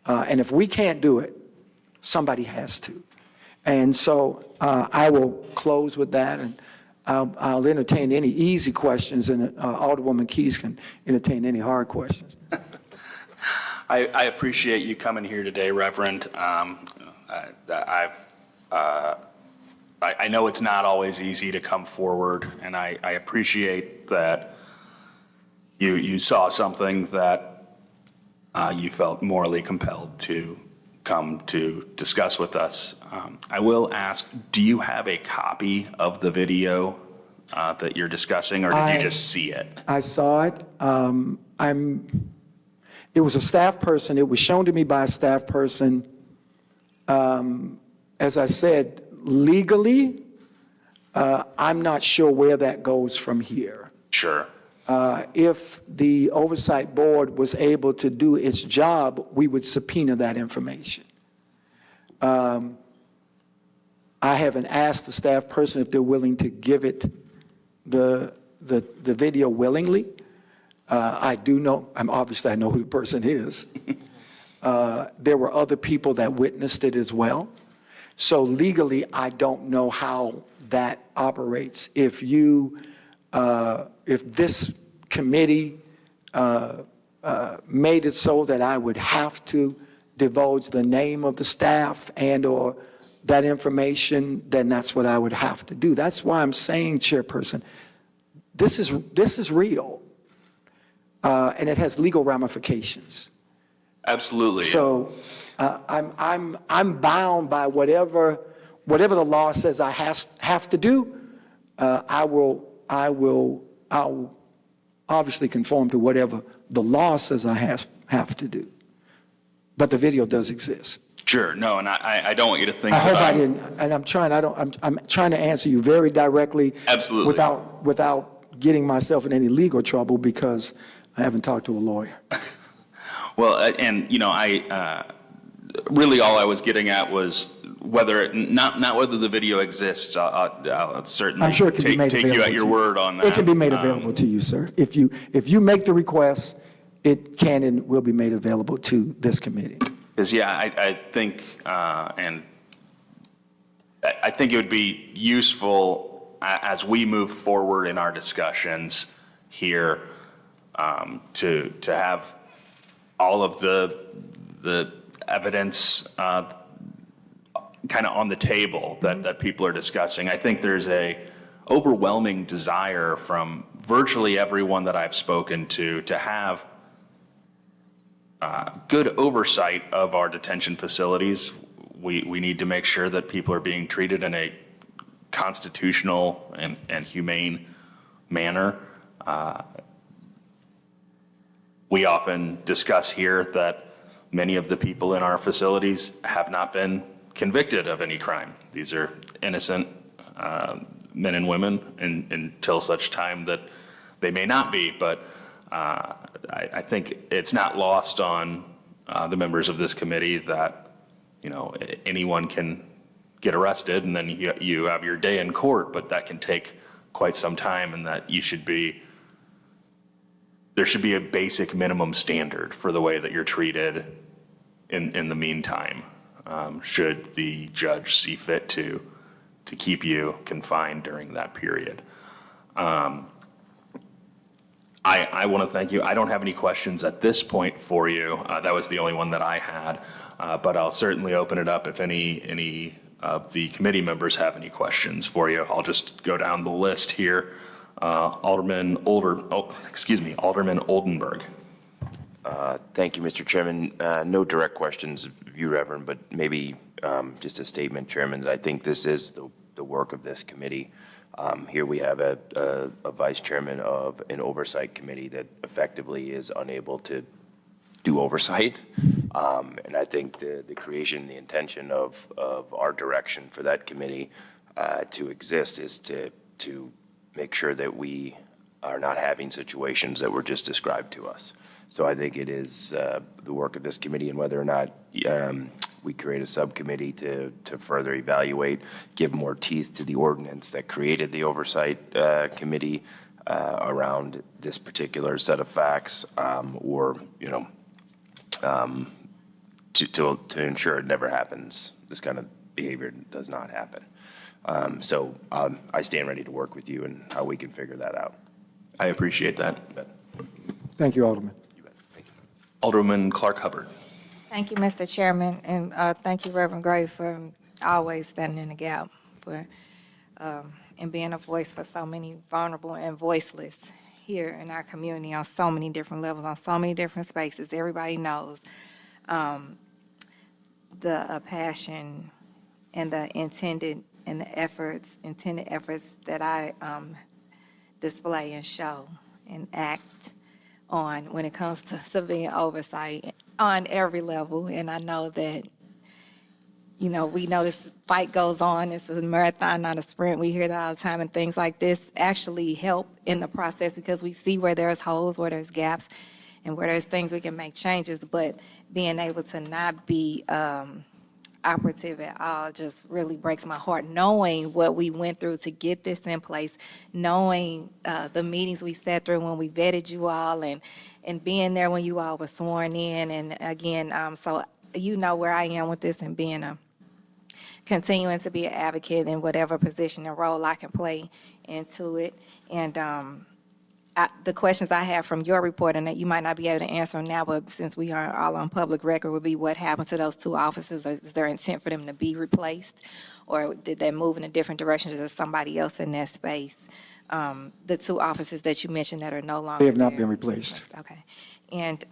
And if we can't do it, somebody has to. And so I will close with that, and I'll entertain any easy questions, and Alderwoman Keys can entertain any hard questions. I appreciate you coming here today, Reverend. I know it's not always easy to come forward, and I appreciate that you saw something that you felt morally compelled to come to discuss with us. I will ask, do you have a copy of the video that you're discussing, or did you just see it? I saw it. It was a staff person. It was shown to me by a staff person. As I said, legally, I'm not sure where that goes from here. Sure. If the Oversight Board was able to do its job, we would subpoena that information. I haven't asked the staff person if they're willing to give it the video willingly. I do know, obviously I know who the person is. There were other people that witnessed it as well. So legally, I don't know how that operates. If this committee made it so that I would have to divulge the name of the staff and/or that information, then that's what I would have to do. That's why I'm saying, Chairperson, this is real, and it has legal ramifications. Absolutely. So I'm bound by whatever the law says I have to do. I'll obviously conform to whatever the law says I have to do. But the video does exist. Sure, no, and I don't want you to think. I hope I didn't, and I'm trying to answer you very directly. Absolutely. Without getting myself in any legal trouble because I haven't talked to a lawyer. Well, and I really all I was getting at was whether not whether the video exists. I'll certainly I'm sure it can be made take available you at your to word on that. It can be made available to you, sir. If you make the request, it can and will be made available to this committee. Because I think and I think it would be useful as we move forward in our discussions here to have all of the evidence kind of on the table that people are discussing. I think there's a overwhelming desire from virtually everyone that I've spoken to have good oversight of our detention facilities. We need to make sure that people are being treated in a constitutional and humane manner. We often discuss here that many of the people in our facilities have not been convicted of any crime. These are innocent men and women until such time that they may not be. But I think it's not lost on the members of this committee that anyone can get arrested and then you have your day in court, but that can take quite some time, and that there should be a basic minimum standard for the way that you're treated in the meantime, should the judge see fit to keep you confined during that period. I want to thank you. I don't have any questions at this point for you. That was the only one that I had, but I'll certainly open it up if any of the committee members have any questions for you. I'll just go down the list here. Alderman Oldenburg. Thank you, Mr. Chairman. No direct questions of you, Reverend, but maybe just a statement, Chairman, that I think this is the work of this committee. Here we have a vice chairman of an oversight committee that effectively is unable to do oversight. And I think the creation, the intention of our direction for that committee to exist is to make sure that we are not having situations that were just described to us. So I think it is the work of this committee, and whether or not we create a subcommittee to further evaluate, give more teeth to the ordinance that created the oversight committee around this particular set of facts, or to ensure it never happens. This kind of behavior does not happen. So I stand ready to work with you and how we can figure that out. I appreciate that. Thank you, Alderman. Alderwoman Clark Hubbard. Thank you, Mr. Chairman, and thank you, Reverend Gray, for always standing in the gap and being a voice for so many vulnerable and voiceless here in our community on so many different levels, on so many different spaces. Everybody knows the passion and the intended efforts that I display and show and act on when it comes to civilian oversight on every level. And I know that, we know this fight goes on. It's a marathon, not a sprint. We hear that all the time, and things like this actually help in the process because we see where there's holes, where there's gaps, and where there's things we can make changes. But being able to not be operative at all. It just really breaks my heart, knowing what we went through to get this in place, knowing the meetings we sat through when we vetted you all, and being there when you all were sworn in. And again, so you know where I am with this, and being continuing to be an advocate in whatever position and role I can play into it. And the questions I have from your report, and that you might not be able to answer now, but since we are all on public record, would be what happened to those 2 officers? Or is there intent for them to be replaced? Or did they move in a different direction? Is there somebody else in that space? The 2 officers that you mentioned that are no longer They have not there. been replaced. Okay. And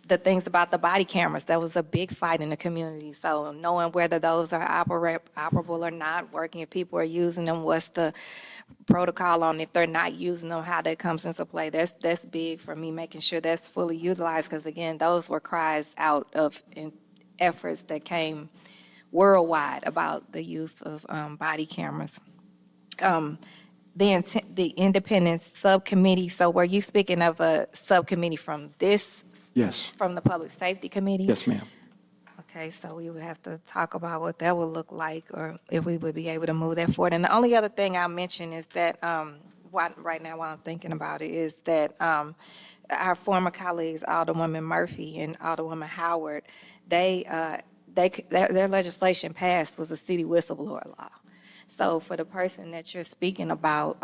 the things about the body cameras, that was a big fight in the community. So knowing whether those are operable or not, working if people are using them, what's the protocol on if they're not using them, how that comes into play. That's big for me, making sure that's fully utilized, because again, those were cries out of efforts that came worldwide about the use of body cameras. The independent subcommittee, so were you speaking of a subcommittee from this, Yes, from the Public Safety Committee? yes, ma'am. Okay, so we would have to talk about what that would look like, or if we would be able to move that forward. And the only other thing I'll mention is that, right now while I'm thinking about it, is that our former colleagues, Alderwoman Murphy and Alderwoman Howard, their legislation passed was a city whistleblower law. So for the person that you're speaking about,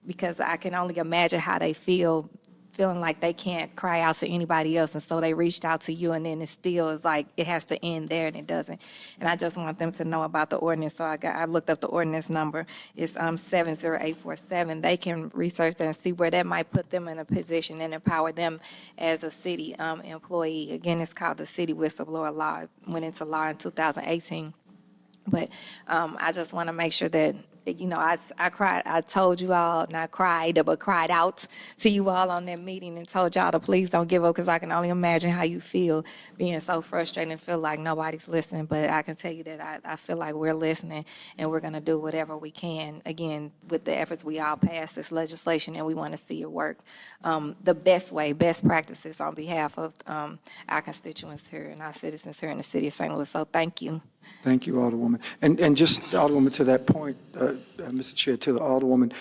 because I can only imagine how they feeling like they can't cry out to anybody else, and so they reached out to you, and then it still is like it has to end there, and it doesn't. And I just want them to know about the ordinance. So I looked up the ordinance number. It's 70847. They can research that and see where that might put them in a position and empower them as a city employee. Again, it's called the City Whistleblower Law. It went into law in 2018. But I just want to make sure that, you know, I cried, I told you all, not cried, but cried out to you all on that meeting and told y'all to please don't give up, because I can only imagine how you feel being so frustrated and feel like nobody's listening. But I can tell you that I feel like we're listening, and we're going to do whatever we can, again, with the efforts we all passed this legislation, and we want to see it work the best way, best practices on behalf of our constituents here and our citizens here in the city of St. Louis. So thank you. Thank you, Alderwoman. And just, Alderwoman, to that point, Mr. Chair, to the Alderwoman,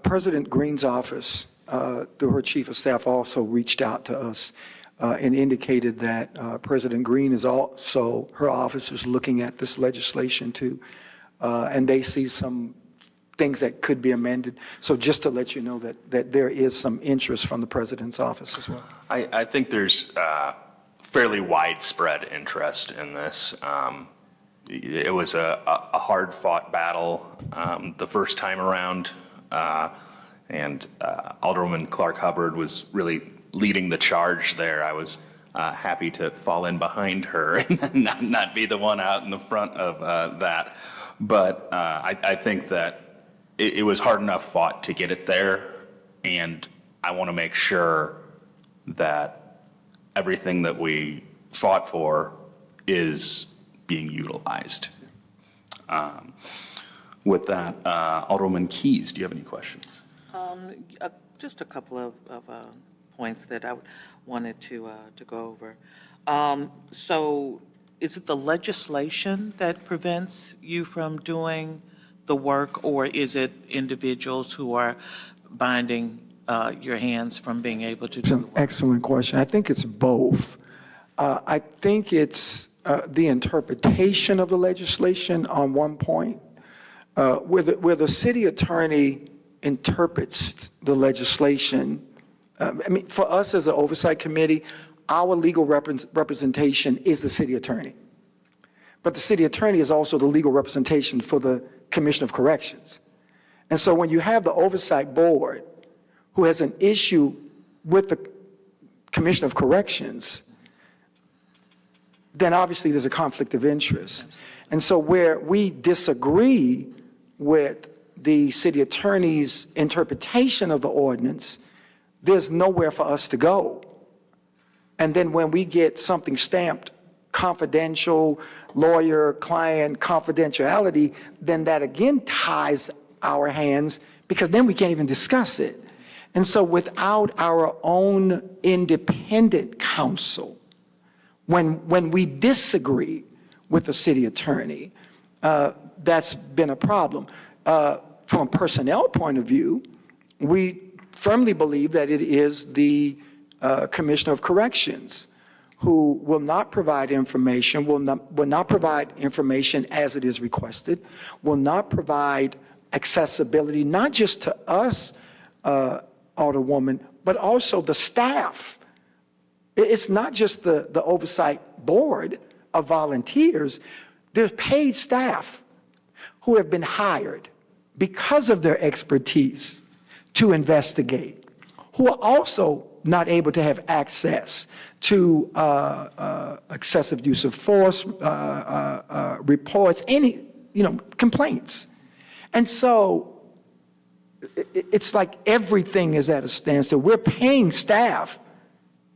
President Green's office, through her chief of staff, also reached out to us and indicated that President Green is also, her office is looking at this legislation too, and they see some things that could be amended. So just to let you know that there is some interest from the president's office as well. I think there's fairly widespread interest in this. It was a hard-fought battle the first time around, and Alderwoman Clark Hubbard was really leading the charge there. I was happy to fall in behind her and not be the one out in the front of that. But I think that it was hard enough fought to get it there, and I want to make sure that everything that we fought for is being utilized. With that, Alderwoman Keys, do you have any questions? Just a couple of points that I wanted to go over. So is it the legislation that prevents you from doing the work, or is it individuals who are binding your hands from being able to It's do an the work? excellent question. I think it's both. I think it's the interpretation of the legislation on one point, where the city attorney interprets the legislation. I mean, for us as an oversight committee, our legal representation is the city attorney. But the city attorney is also the legal representation for the Commission of Corrections. And so when you have the oversight board who has an issue with the Commission of Corrections, then obviously there's a conflict of interest. And so where we disagree with the city attorney's interpretation of the ordinance, there's nowhere for us to go. And then when we get something stamped confidential, lawyer-client confidentiality, then that again ties our hands, because then we can't even discuss it. And so without our own independent counsel, when we disagree with the city attorney. That's been a problem. From a personnel point of view, we firmly believe that it is the Commissioner of Corrections who will not provide information, will not provide information as it is requested, will not provide accessibility, not just to us, Alderwoman, but also the staff. It's not just the oversight board of volunteers. There's paid staff who have been hired because of their expertise to investigate, who are also not able to have access to excessive use of force reports, any, complaints. And so it's like everything is at a standstill. We're paying staff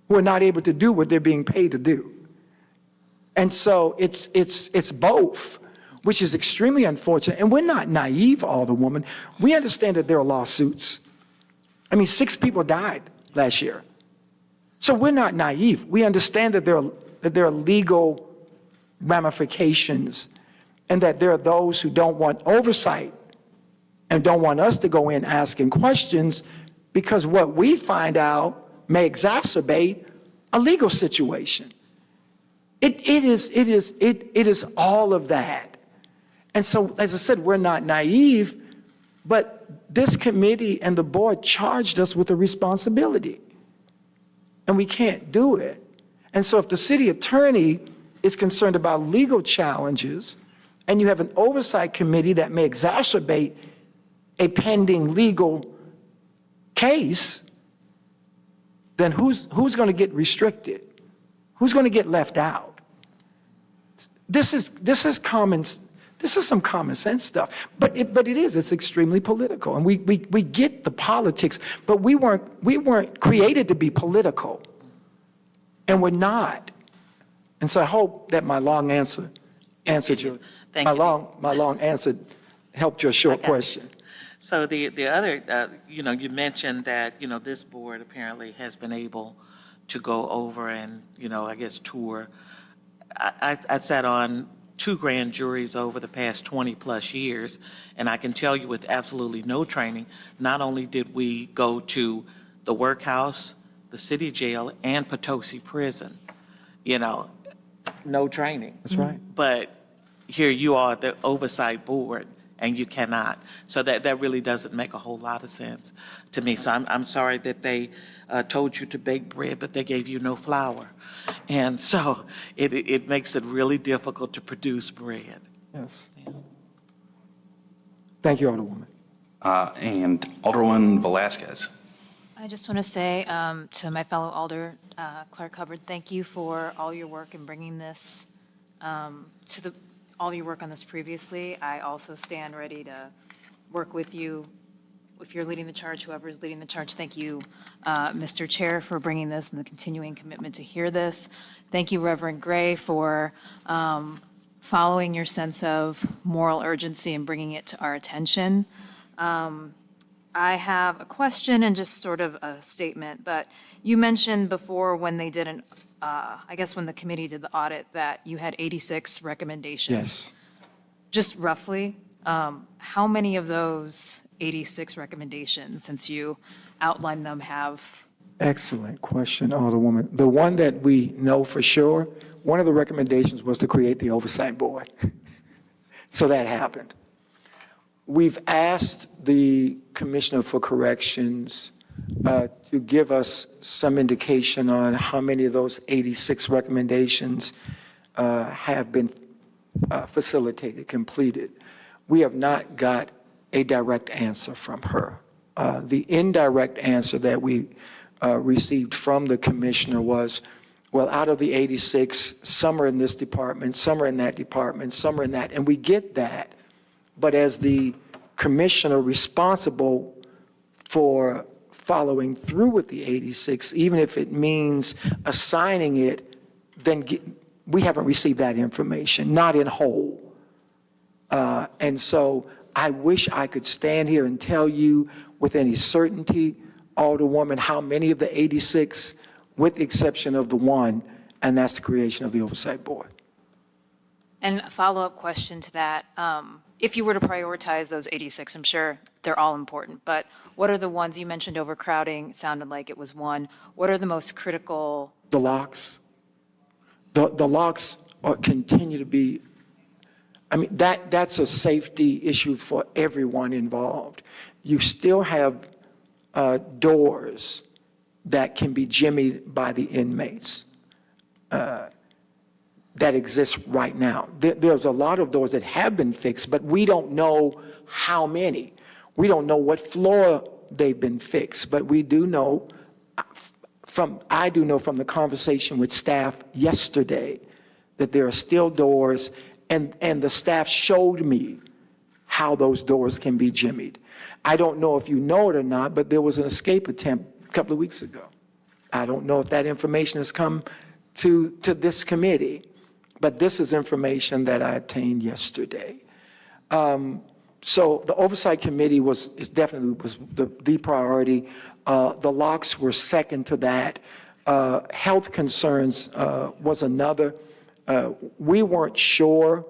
who are not able to do what they're being paid to do. And so it's both, which is extremely unfortunate. And we're not naive, Alderwoman. We understand that there are lawsuits. I mean, 6 people died last year. So we're not naive. We understand that there are legal ramifications and that there are those who don't want oversight and don't want us to go in asking questions because what we find out may exacerbate a legal situation. It is all of that. And so, as I said, we're not naive, but this committee and the board charged us with a responsibility. And we can't do it. And so if the city attorney is concerned about legal challenges and you have an oversight committee that may exacerbate a pending legal case, then who's going to get restricted? Who's going to get left out? This is some common sense stuff, but it's extremely political, and we get the politics, but we weren't created to be political, and we're not. And so I hope that my long answer answered your Thank you. my long answer helped your short question. So the other, you mentioned that, this board apparently has been able to go over and, I guess, tour. I sat on 2 grand juries over the past 20-plus years, and I can tell you with absolutely no training, not only did we go to the workhouse, the city jail, and Potosi Prison, no training. That's right. But here you are at the oversight board, and you cannot. So that really doesn't make a whole lot of sense to me. So I'm sorry that they told you to bake bread, but they gave you no flour. And so it makes it really difficult to produce bread. Yes. Thank you, Alderwoman. And Alderwoman Velasquez. I just want to say to my fellow Alder, Clark Hubbard, thank you for all your work in bringing this all your work on this previously. I also stand ready to work with you. If you're leading the charge, whoever is leading the charge, thank you, Mr. Chair, for bringing this and the continuing commitment to hear this. Thank you, Reverend Gray, for following your sense of moral urgency and bringing it to our attention. I have a question and just sort of a statement, but you mentioned before when they did I guess when the committee did the audit, that you had 86 recommendations. Yes. Just roughly, how many of those 86 recommendations, since you outlined them, have? Excellent question, Alderwoman. The one that we know for sure, one of the recommendations was to create the oversight board. So that happened. We've asked the Commissioner for Corrections to give us some indication on how many of those 86 recommendations have been facilitated, completed. We have not got a direct answer from her. The indirect answer that we received from the Commissioner was, well, out of the 86, some are in this department, some are in that department, some are in that, and we get that. But as the Commissioner responsible for following through with the 86, even if it means assigning it, then we haven't received that information, not in whole. And so I wish I could stand here and tell you with any certainty, Alderwoman, how many of the 86, with the exception of the one, and that's the creation of the Oversight Board. And a follow-up question to that, if you were to prioritize those 86, I'm sure they're all important, but what are the ones, you mentioned overcrowding, it sounded like it was one. What are the most critical? The locks. The locks continue to be, I mean, that's a safety issue for everyone involved. You still have doors that can be jimmied by the inmates that exist right now. There's a lot of doors that have been fixed, but we don't know how many. We don't know what floor they've been fixed, but we do know I do know from the conversation with staff yesterday that there are still doors, and the staff showed me how those doors can be jimmied. I don't know if you know it or not, but there was an escape attempt a couple of weeks ago. I don't know if that information has come to this committee, but this is information that I obtained yesterday. So the Oversight Committee definitely the priority. The locks were second to that. Health concerns was another. We weren't sure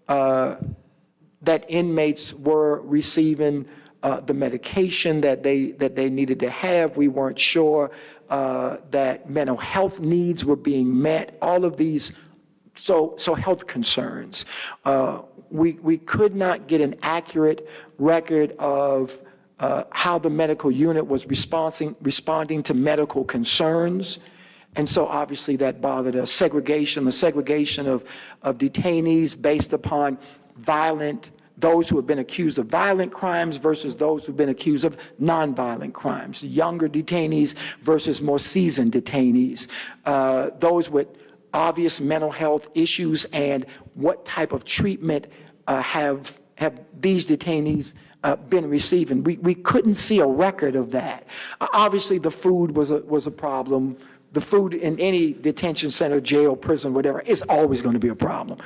that inmates were receiving the medication that they needed to have. We weren't sure that mental health needs were being met. All of these, so health concerns. We could not get an accurate record of how the medical unit was responding to medical concerns. And so obviously that bothered us. The segregation of detainees based upon those who have been accused of violent crimes versus those who've been accused of nonviolent crimes. Younger detainees versus more seasoned detainees. Those with obvious mental health issues, and what type of treatment have these detainees been receiving. We couldn't see a record of that. Obviously the food was a problem. The food in any detention center, jail, prison, whatever, is always going to be a problem.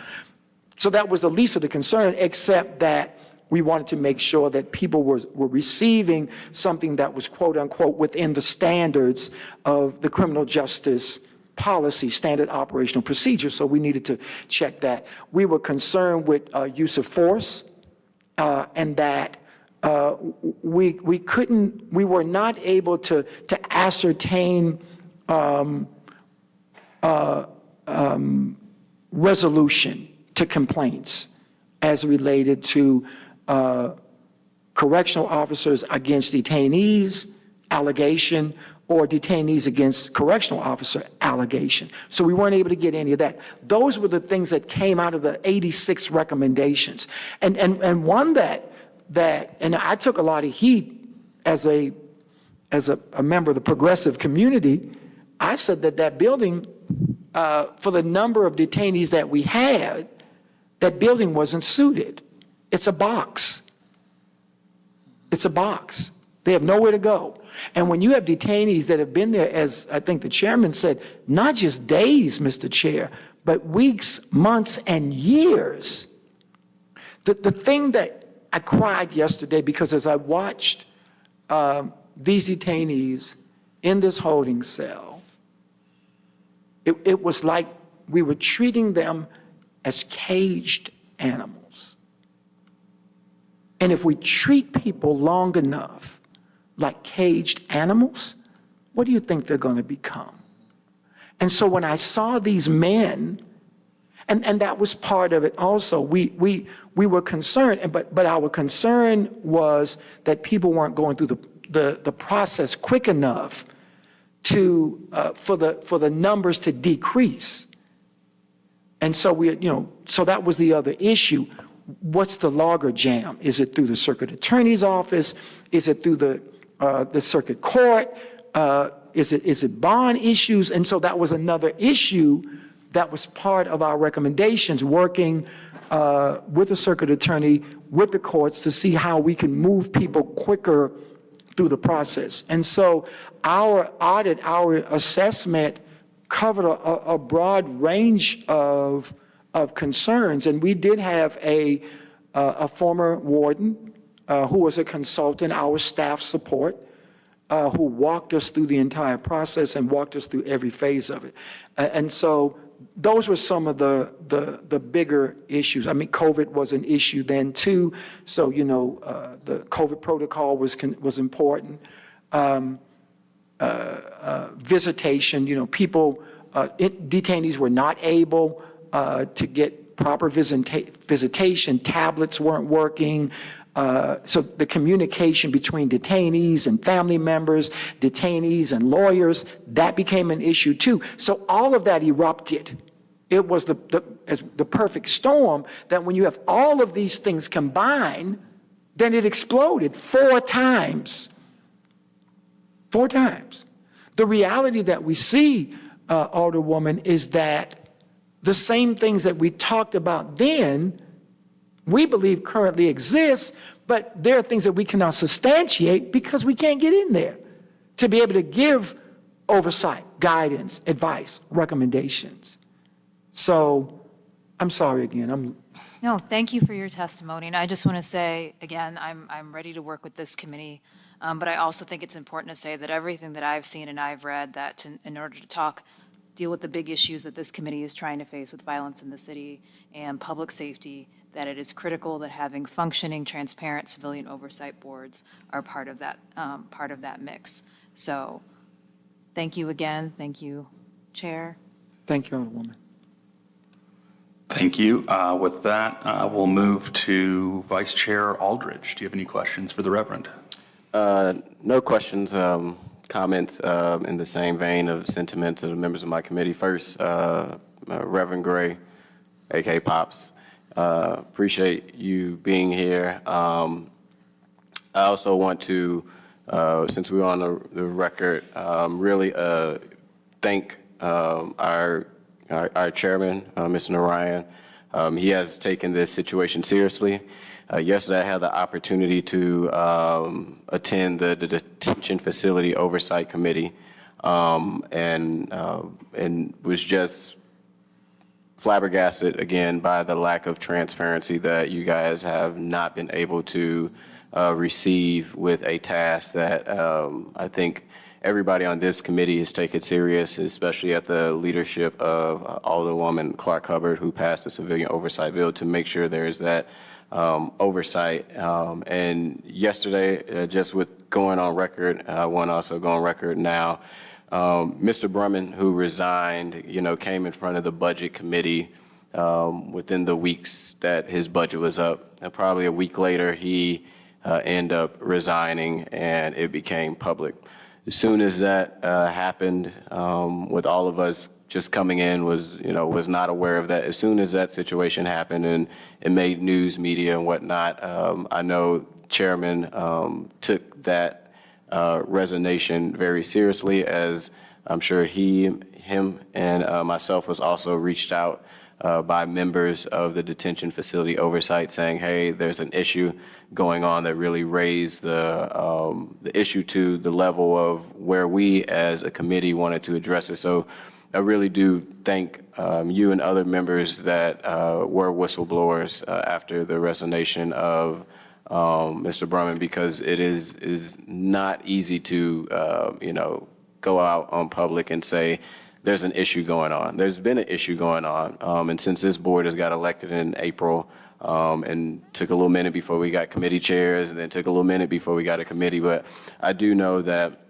So that was the least of the concern, except that we wanted to make sure that people were receiving something that was, quote unquote, within the standards of the criminal justice policy, standard operational procedure. So we needed to check that. We were concerned with use of force, and that we were not able to ascertain resolution to complaints as related to correctional officers against detainees, allegation, or detainees against correctional officer allegation. So we weren't able to get any of that. Those were the things that came out of the 86 recommendations. And one that and I took a lot of heat as a member of the progressive community. I said that building, for the number of detainees that we had, that building wasn't suited. It's a box. It's a box. They have nowhere to go. And when you have detainees that have been there, as I think the chairman said, not just days, Mr. Chair, but weeks, months, and years. The thing that I cried yesterday, because as I watched these detainees in this holding cell, it was like we were treating them as caged animals. And if we treat people long enough like caged animals, what do you think they're going to become? And so when I saw these men, and that was part of it also, we were concerned, but our concern was that people weren't going through the process quick enough for the numbers to decrease. And so so that was the other issue. What's the logger jam? Is it through the circuit attorney's office? Is it through the circuit court? Is it bond issues? And so that was another issue that was part of our recommendations, working with the circuit attorney, with the courts, to see how we can move people quicker through the process. And so our audit, our assessment covered a broad range of concerns. And we did have a former warden who was a consultant, our staff support, who walked us through the entire process and walked us through every phase of it. And so those were some of the bigger issues. I mean, COVID was an issue then too. So, the COVID protocol was important. Visitation, people, detainees were not able to get proper visitation. Tablets weren't working. So the communication between detainees and family members, detainees and lawyers, that became an issue too. So all of that erupted. It was the perfect storm that when you have all of these things combined, then it exploded 4 times. 4 times. The reality that we see, Alderwoman, is that the same things that we talked about then, we believe currently exist, but there are things that we cannot substantiate because we can't get in there to be able to give oversight, guidance, advice, recommendations. So I'm sorry again. No, thank you for your testimony. And I just want to say, again, I'm ready to work with this committee. But I also think it's important to say that everything that I've seen and I've read, that in order to deal with the big issues that this committee is trying to face with violence in the city and public safety, that it is critical that having functioning, transparent civilian oversight boards are part of that mix. So thank you again. Thank you, Chair. Thank you, Alderwoman. Thank you. With that, we'll move to Vice Chair Aldridge. Do you have any questions for the Reverend? No questions, comments in the same vein of sentiments of the members of my committee. First, Reverend Gray, a.k.a. Pops, appreciate you being here. I also want to, since we're on the record, really thank our chairman, Mr. Narayan. He has taken this situation seriously. Yesterday, I had the opportunity to attend the Detention Facility Oversight Committee, and was just flabbergasted again by the lack of transparency that you guys have not been able to receive with a task that I think everybody on this committee has taken serious, especially at the leadership of Alderwoman Clark Hubbard, who passed the Civilian Oversight Bill to make sure there is that oversight. And yesterday, just with going on record, I want to also go on record now, Mr. Brumman, who resigned, came in front of the Budget Committee within the weeks that his budget was up. And probably a week later, he ended up resigning, and it became public. As soon as that happened, with all of us just coming in, was not aware of that. As soon as that situation happened and it made news media and whatnot, I know Chairman took that resignation very seriously, as I'm sure him and myself was also reached out by members of the Detention Facility Oversight saying, hey, there's an issue going on that really raised the issue to the level of where we as a committee wanted to address it. So I really do thank you and other members that were whistleblowers after the resignation of Mr. Brumman, because it is not easy to go out on public and say there's an issue going on. There's been an issue going on, and since this board has got elected in April, and took a little minute before we got committee chairs, and then took a little minute before we got a committee, but I do know that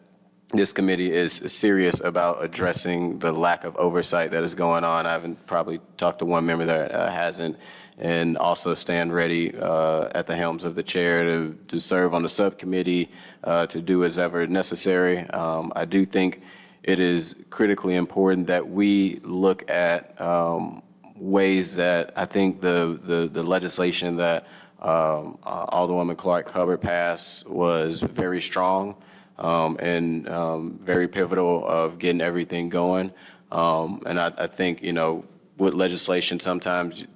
this committee is serious about addressing the lack of oversight that is going on. I haven't probably talked to one member that hasn't, and also stand ready at the helms of the chair to serve on the subcommittee, to do as ever necessary. I do think it is critically important that we look at ways that I think the legislation that Alderwoman Clark Hubbard passed was very strong, and very pivotal of getting everything going. And I think, with legislation, sometimes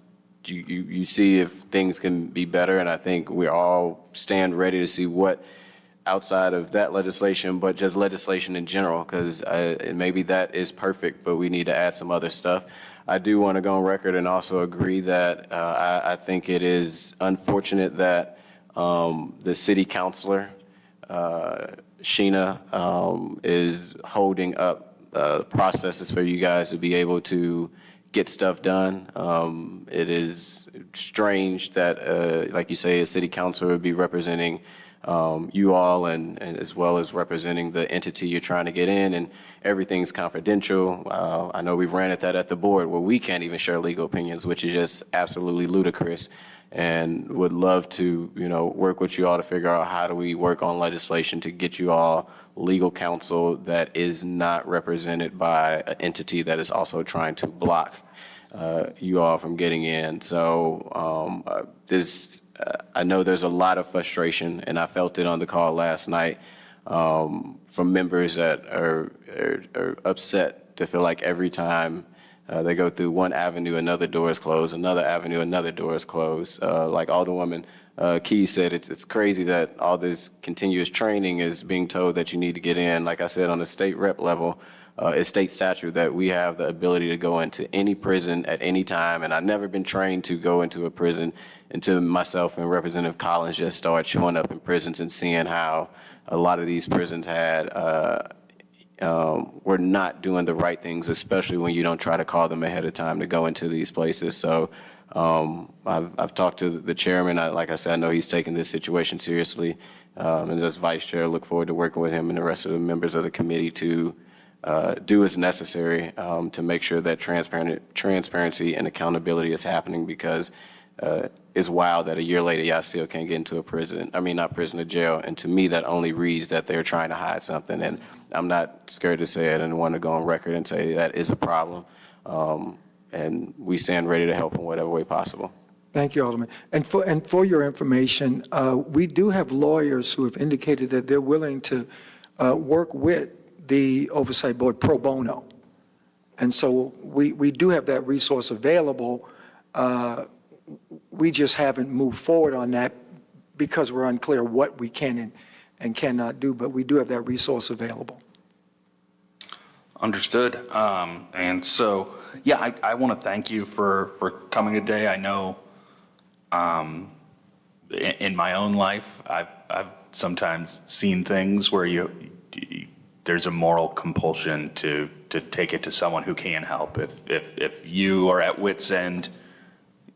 you see if things can be better, and I think we all stand ready to see what outside of that legislation, but just legislation in general, because maybe that is perfect, but we need to add some other stuff. I do want to go on record and also agree that I think it is unfortunate that the city councilor, Sheena, is holding up processes for you guys to be able to get stuff done. It is strange that, like you say, a city council would be representing you all and as well as representing the entity you're trying to get in, and everything's confidential. I know we've ran at that at the board where we can't even share legal opinions, which is just absolutely ludicrous, and would love to, work with you all to figure out how do we work on legislation to get you all legal counsel that is not represented by an entity that is also trying to block you all from getting in. So I know there's a lot of frustration, and I felt it on the call last night from members that are upset to feel like every time they go through one avenue, another door is closed, another avenue, another door is closed. Like Alderwoman Keys said, it's crazy that all this continuous training is being told that you need to get in. Like I said, on the state rep level, it's state statute that we have the ability to go into any prison at any time, and I've never been trained to go into a prison until myself and Representative Collins just started showing up in prisons and seeing how a lot of these prisons were not doing the right things, especially when you don't try to call them ahead of time to go into these places. So I've talked to the chairman. Like I said, I know he's taking this situation seriously, and as vice chair, I look forward to working with him and the rest of the members of the committee to do as necessary to make sure that transparency and accountability is happening, because it's wild that a year later y'all still can't get into a jail. And to me, that only reads that they're trying to hide something. And I'm not scared to say it and want to go on record and say that is a problem. And we stand ready to help in whatever way possible. Thank you, Alderman. And for your information, we do have lawyers who have indicated that they're willing to work with the Oversight Board pro bono. And so we do have that resource available. We just haven't moved forward on that because we're unclear what we can and cannot do, but we do have that resource available. Understood. And so, yeah, I want to thank you for coming today. I know in my own life, I've sometimes seen things where there's a moral compulsion to take it to someone who can help. If you are at wit's end,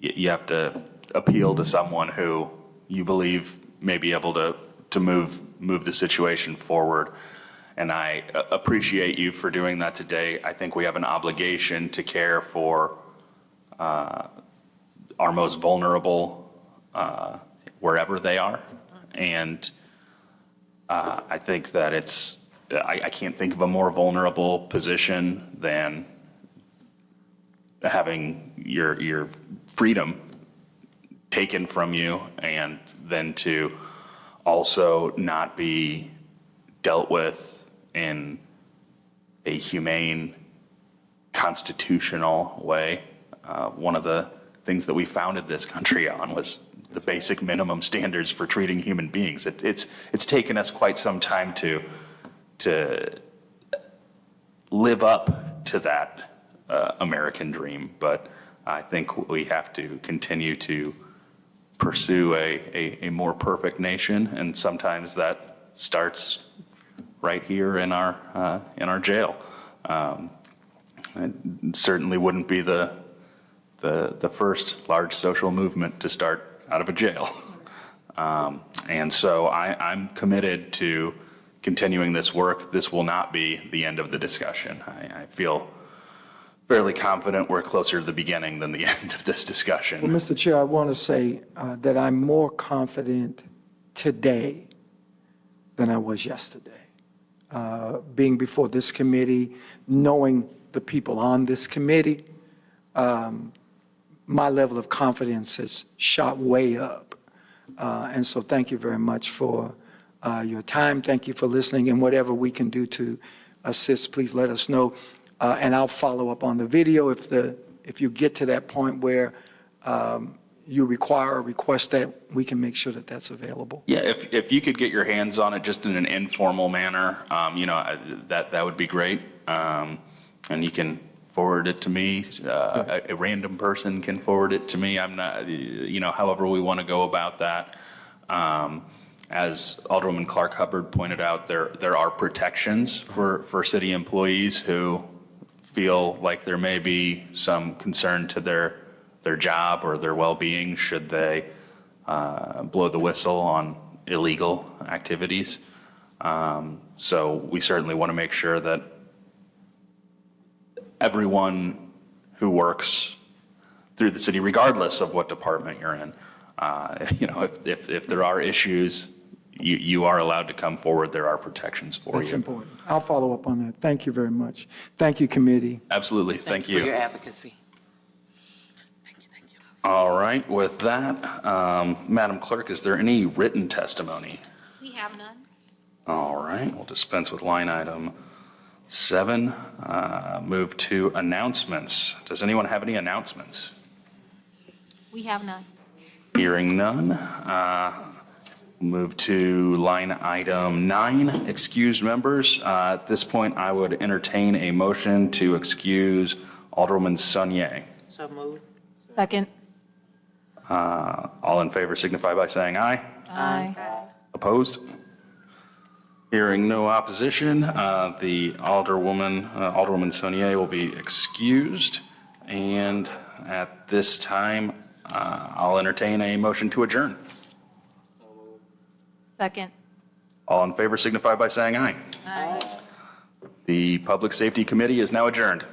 you have to appeal to someone who you believe may be able to move the situation forward. And I appreciate you for doing that today. I think we have an obligation to care for our most vulnerable wherever they are. And I think that I can't think of a more vulnerable position than having your freedom taken from you, and then to also not be dealt with in a humane, constitutional way. One of the things that we founded this country on was the basic minimum standards for treating human beings. It's taken us quite some time to live up to that American dream, but I think we have to continue to pursue a more perfect nation, and sometimes that starts right here in our jail. It certainly wouldn't be the first large social movement to start out of a jail. And so I'm committed to continuing this work. This will not be the end of the discussion. I feel fairly confident we're closer to the beginning than the end of this discussion. Well, Mr. Chair, I want to say that I'm more confident today than I was yesterday. Being before this committee, knowing the people on this committee, my level of confidence has shot way up. And so thank you very much for your time. Thank you for listening, and whatever we can do to assist, please let us know. And I'll follow up on the video if you get to that point where you require or request that, we can make sure that that's available. Yeah, if you could get your hands on it just in an informal manner, that would be great. And you can forward it to me. A random person can forward it to me. I'm not, however we want to go about that. As Alderwoman Clark Hubbard pointed out, there are protections for city employees who feel like there may be some concern to their job or their well-being should they blow the whistle on illegal activities. So we certainly want to make sure that everyone who works through the city, regardless of what department you're in, if there are issues, you are allowed to come forward. There are protections for That's you. important. I'll follow up on that. Thank you very much. Thank you, committee. Absolutely. Thank For your you. advocacy. Thank you. All right. With that, Madam Clerk, is there any written testimony? We have none. All right. We'll dispense with line item 7. Move to announcements. Does anyone have any announcements? We have none. Hearing none. Move to line item 9, excused members. At this point, I would entertain a motion to excuse Alderwoman Saunier. So moved. Second. All in favor signify by saying aye. Aye. Opposed? Hearing no opposition, the Alderwoman Saunier will be excused. And at this time, I'll entertain a motion to adjourn. Second. All in favor signify by saying aye. Aye. The Public Safety Committee is now adjourned.